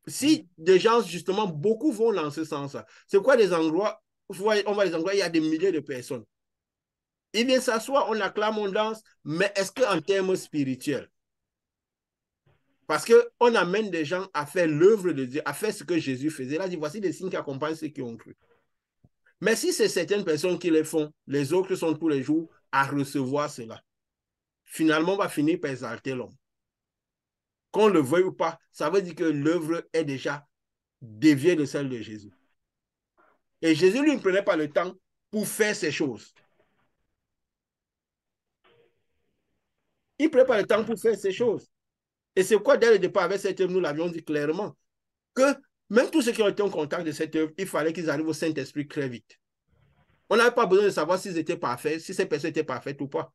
si des gens, justement, beaucoup vont dans ce sens-là, c'est pourquoi des endroits, on va des endroits, il y a des milliers de personnes. Ils viennent s'asseoir, on acclame, on danse, mais est-ce qu'en termes spirituels, parce qu'on amène des gens à faire l'œuvre de Dieu, à faire ce que Jésus faisait. Là, dit, voici des signes qui accompagnent ceux qui ont cru. Mais si c'est certaines personnes qui les font, les autres sont tous les jours à recevoir cela. Finalement, on va finir par exalter l'homme. Qu'on le veuille ou pas, ça veut dire que l'œuvre est déjà déviée de celle de Jésus. Et Jésus, lui, ne prenait pas le temps pour faire ces choses. Il ne prenait pas le temps pour faire ces choses. Et c'est pourquoi, dès le départ, avec cette œuvre, nous l'avions dit clairement, que même tous ceux qui ont été en contact de cette œuvre, il fallait qu'ils arrivent au Saint-Esprit très vite. On n'avait pas besoin de savoir s'ils étaient parfaits, si ces personnes étaient parfaites ou pas.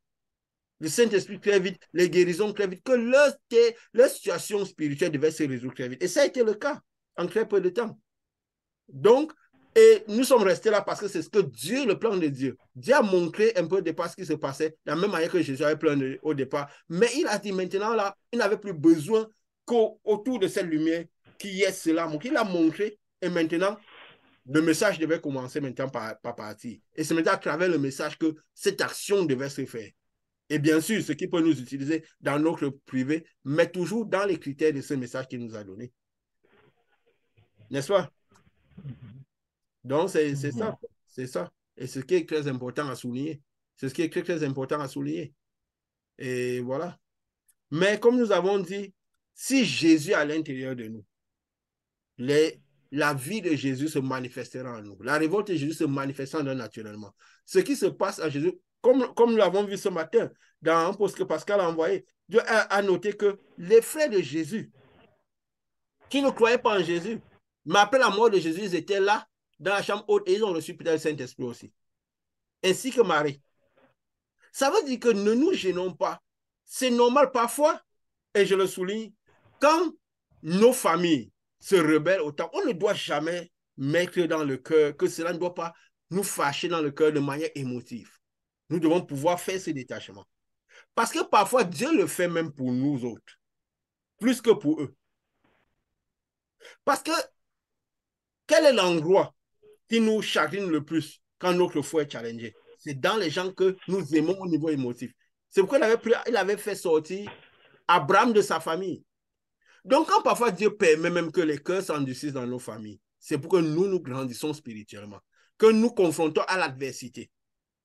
Le Saint-Esprit très vite, les guérisons très vite, que leur situation spirituelle devait se résoudre très vite. Et ça a été le cas en très peu de temps. Donc, et nous sommes restés là parce que c'est ce que Dieu, le plan de Dieu. Dieu a montré un peu au départ ce qui se passait, de la même manière que Jésus avait plein au départ. Mais il a dit maintenant là, il n'avait plus besoin qu'autour de cette lumière qu'il y ait cela. Donc, il a montré et maintenant, le message devait commencer maintenant par partir. Et c'est maintenant à travers le message que cette action devait se faire. Et bien sûr, ce qui peut nous utiliser dans notre privé, mais toujours dans les critères de ce message qu'il nous a donné. N'est-ce pas? Donc, c'est ça. C'est ça. Et ce qui est très important à souligner. C'est ce qui est très, très important à souligner. Et voilà. Mais comme nous avons dit, si Jésus est à l'intérieur de nous, les, la vie de Jésus se manifestera en nous. La révolte de Jésus se manifestera naturellement. Ce qui se passe à Jésus, comme nous l'avons vu ce matin, dans un post que Pascal a envoyé, Dieu a noté que les frères de Jésus, qui ne croyaient pas en Jésus, mais après la mort de Jésus, ils étaient là, dans la chambre haute, et ils ont reçu peut-être le Saint-Esprit aussi. Ainsi que Marie. Ça veut dire que ne nous gênons pas. C'est normal parfois, et je le souligne, quand nos familles se rebellent autant, on ne doit jamais mettre dans le cœur que cela ne doit pas nous fâcher dans le cœur de manière émotive. Nous devons pouvoir faire ce détachement. Parce que parfois, Dieu le fait même pour nous autres, plus que pour eux. Parce que quel est l'endroit qui nous chagrine le plus quand notre foi est challengée? C'est dans les gens que nous aimons au niveau émotif. C'est pourquoi il avait fait sortir Abraham de sa famille. Donc, quand parfois Dieu permet même que les cœurs s'endurcissent dans nos familles, c'est pour que nous grandissons spirituellement, que nous confrontons à l'adversité,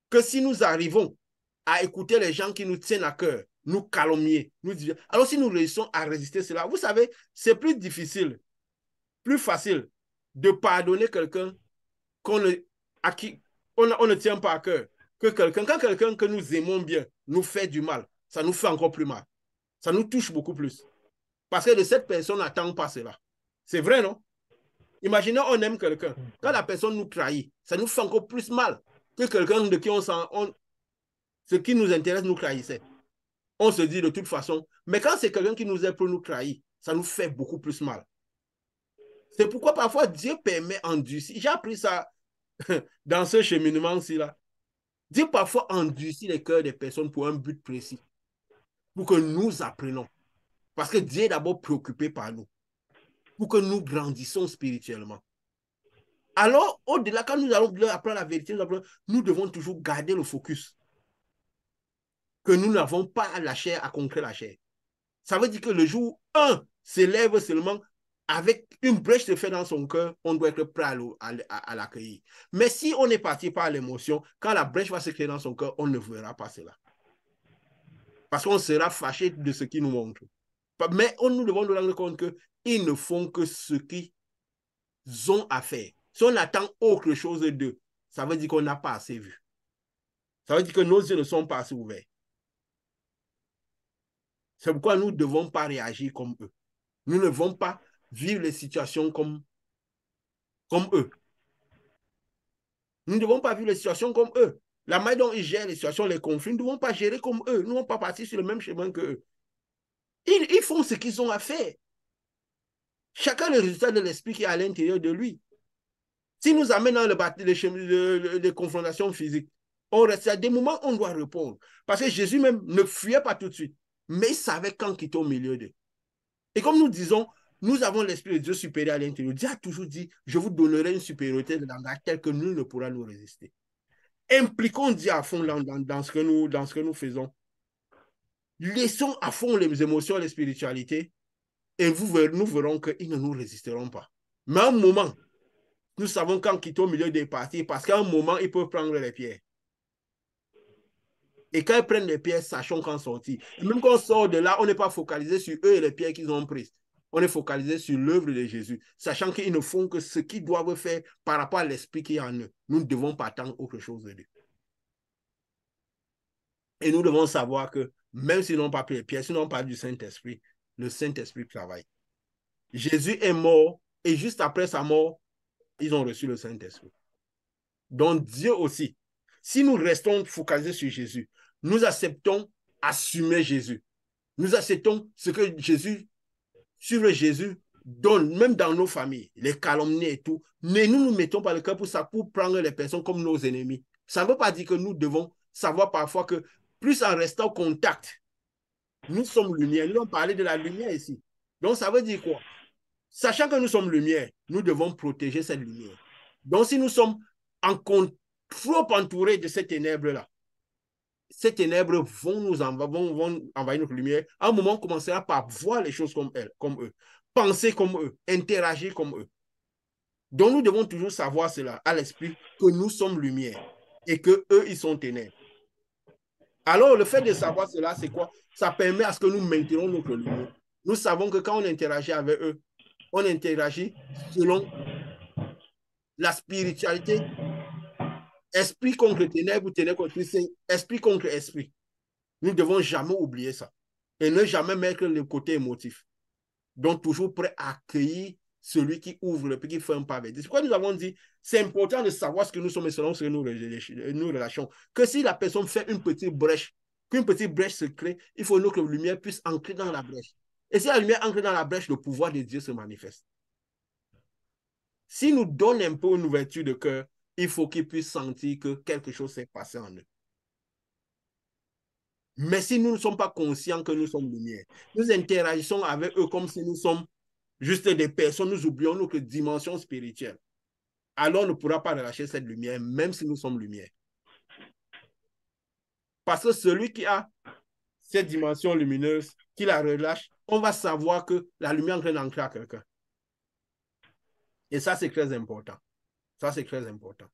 que si nous arrivons à écouter les gens qui nous tiennent à cœur, nous calomnier, nous dire, alors si nous réussissons à résister à cela, vous savez, c'est plus difficile, plus facile de pardonner quelqu'un à qui on ne tient pas à cœur que quand quelqu'un que nous aimons bien nous fait du mal, ça nous fait encore plus mal. Ça nous touche beaucoup plus. Parce que de cette personne n'attend pas cela. C'est vrai, non? Imaginez, on aime quelqu'un. Quand la personne nous trahit, ça nous fait encore plus mal que quelqu'un de qui ce qui nous intéresse nous trahissait. On se dit de toute façon, mais quand c'est quelqu'un qui nous aime pour nous trahir, ça nous fait beaucoup plus mal. C'est pourquoi parfois Dieu permet endurcir. J'ai appris ça dans ce cheminement-ci là. Dieu parfois endurcit les cœurs des personnes pour un but précis, pour que nous apprenions. Parce que Dieu est d'abord préoccupé par nous, pour que nous grandissons spirituellement. Alors, au-delà, quand nous allons apprendre la vérité, nous devons toujours garder le focus. Que nous n'avons pas la chair à conquérir la chair. Ça veut dire que le jour où un s'élève seulement avec une brèche de fait dans son cœur, on doit être prêt à l'accueillir. Mais si on est parti par l'émotion, quand la brèche va se créer dans son cœur, on ne verra pas cela. Parce qu'on sera fâché de ce qu'ils nous montrent. Mais nous devons nous rendre compte qu'ils ne font que ce qu'ils ont à faire. Si on attend autre chose d'eux, ça veut dire qu'on n'a pas assez vu. Ça veut dire que nos yeux ne sont pas assez ouverts. C'est pourquoi nous ne devons pas réagir comme eux. Nous ne devons pas vivre les situations comme eux. Nous ne devons pas vivre les situations comme eux. La manière dont ils gèrent les situations, les conflits, nous ne devons pas gérer comme eux. Nous ne devons pas partir sur le même chemin qu'eux. Ils font ce qu'ils ont à faire. Chacun le résultat de l'esprit qui est à l'intérieur de lui. Si nous amènons les confrontations physiques, on reste à des moments où on doit répondre. Parce que Jésus même ne fuyait pas tout de suite, mais il savait quand quitter au milieu d'eux. Et comme nous disons, nous avons l'esprit de Dieu supérieur à l'intérieur. Dieu a toujours dit, je vous donnerai une supériorité de langage telle que nul ne pourra nous résister. Impliquons Dieu à fond dans ce que nous faisons. Laissons à fond les émotions et les spiritualités et nous verrons qu'ils ne nous résisteront pas. Mais à un moment, nous savons quand quitter au milieu des parties parce qu'à un moment, ils peuvent prendre les pierres. Et quand ils prennent les pierres, sachons qu'en sortir. Et même quand on sort de là, on n'est pas focalisé sur eux et les pierres qu'ils ont prises. On est focalisé sur l'œuvre de Jésus, sachant qu'ils ne font que ce qu'ils doivent faire par rapport à l'esprit qui est en eux. Nous ne devons pas attendre autre chose d'eux. Et nous devons savoir que même s'ils n'ont pas pris les pierres, s'ils n'ont pas du Saint-Esprit, le Saint-Esprit travaille. Jésus est mort et juste après sa mort, ils ont reçu le Saint-Esprit. Donc Dieu aussi, si nous restons focalisés sur Jésus, nous acceptons assumer Jésus. Nous acceptons ce que suivre Jésus donne, même dans nos familles, les calomnies et tout. Mais nous nous mettons par le cœur pour ça, pour prendre les personnes comme nos ennemis. Ça ne veut pas dire que nous devons savoir parfois que plus en restant en contact, nous sommes lumière. Nous allons parler de la lumière ici. Donc ça veut dire quoi? Sachant que nous sommes lumière, nous devons protéger cette lumière. Donc si nous sommes trop entourés de ces ténèbres-là, ces ténèbres vont envahir notre lumière. À un moment, on commencera par voir les choses comme eux, penser comme eux, interagir comme eux. Donc, nous devons toujours savoir cela à l'esprit, que nous sommes lumière et que eux, ils sont ténèbres. Alors, le fait de savoir cela, c'est quoi? Ça permet à ce que nous maintenons notre lumière. Nous savons que quand on interagit avec eux, on interagit selon la spiritualité. Esprit contre ténèbres ou ténèbres contre esprit, esprit contre esprit. Nous ne devons jamais oublier ça. Et ne jamais mettre le côté émotif. Donc, toujours prêt à accueillir celui qui ouvre le pays, qui fait un pas vers Dieu. C'est pourquoi nous avons dit, c'est important de savoir ce que nous sommes et selon ce que nous relâchons. Que si la personne fait une petite brèche, qu'une petite brèche se crée, il faut que la lumière puisse entrer dans la brèche. Et si la lumière entre dans la brèche, le pouvoir de Dieu se manifeste. Si nous donne un peu une ouverture de cœur, il faut qu'ils puissent sentir que quelque chose s'est passé en eux. Mais si nous ne sommes pas conscients que nous sommes lumière, nous interagissons avec eux comme si nous sommes juste des personnes, nous oublions notre dimension spirituelle. Alors on ne pourra pas relâcher cette lumière, même si nous sommes lumière. Parce que celui qui a cette dimension lumineuse, qui la relâche, on va savoir que la lumière est en train d'entrer à quelqu'un. Et ça, c'est très important. Ça, c'est très important.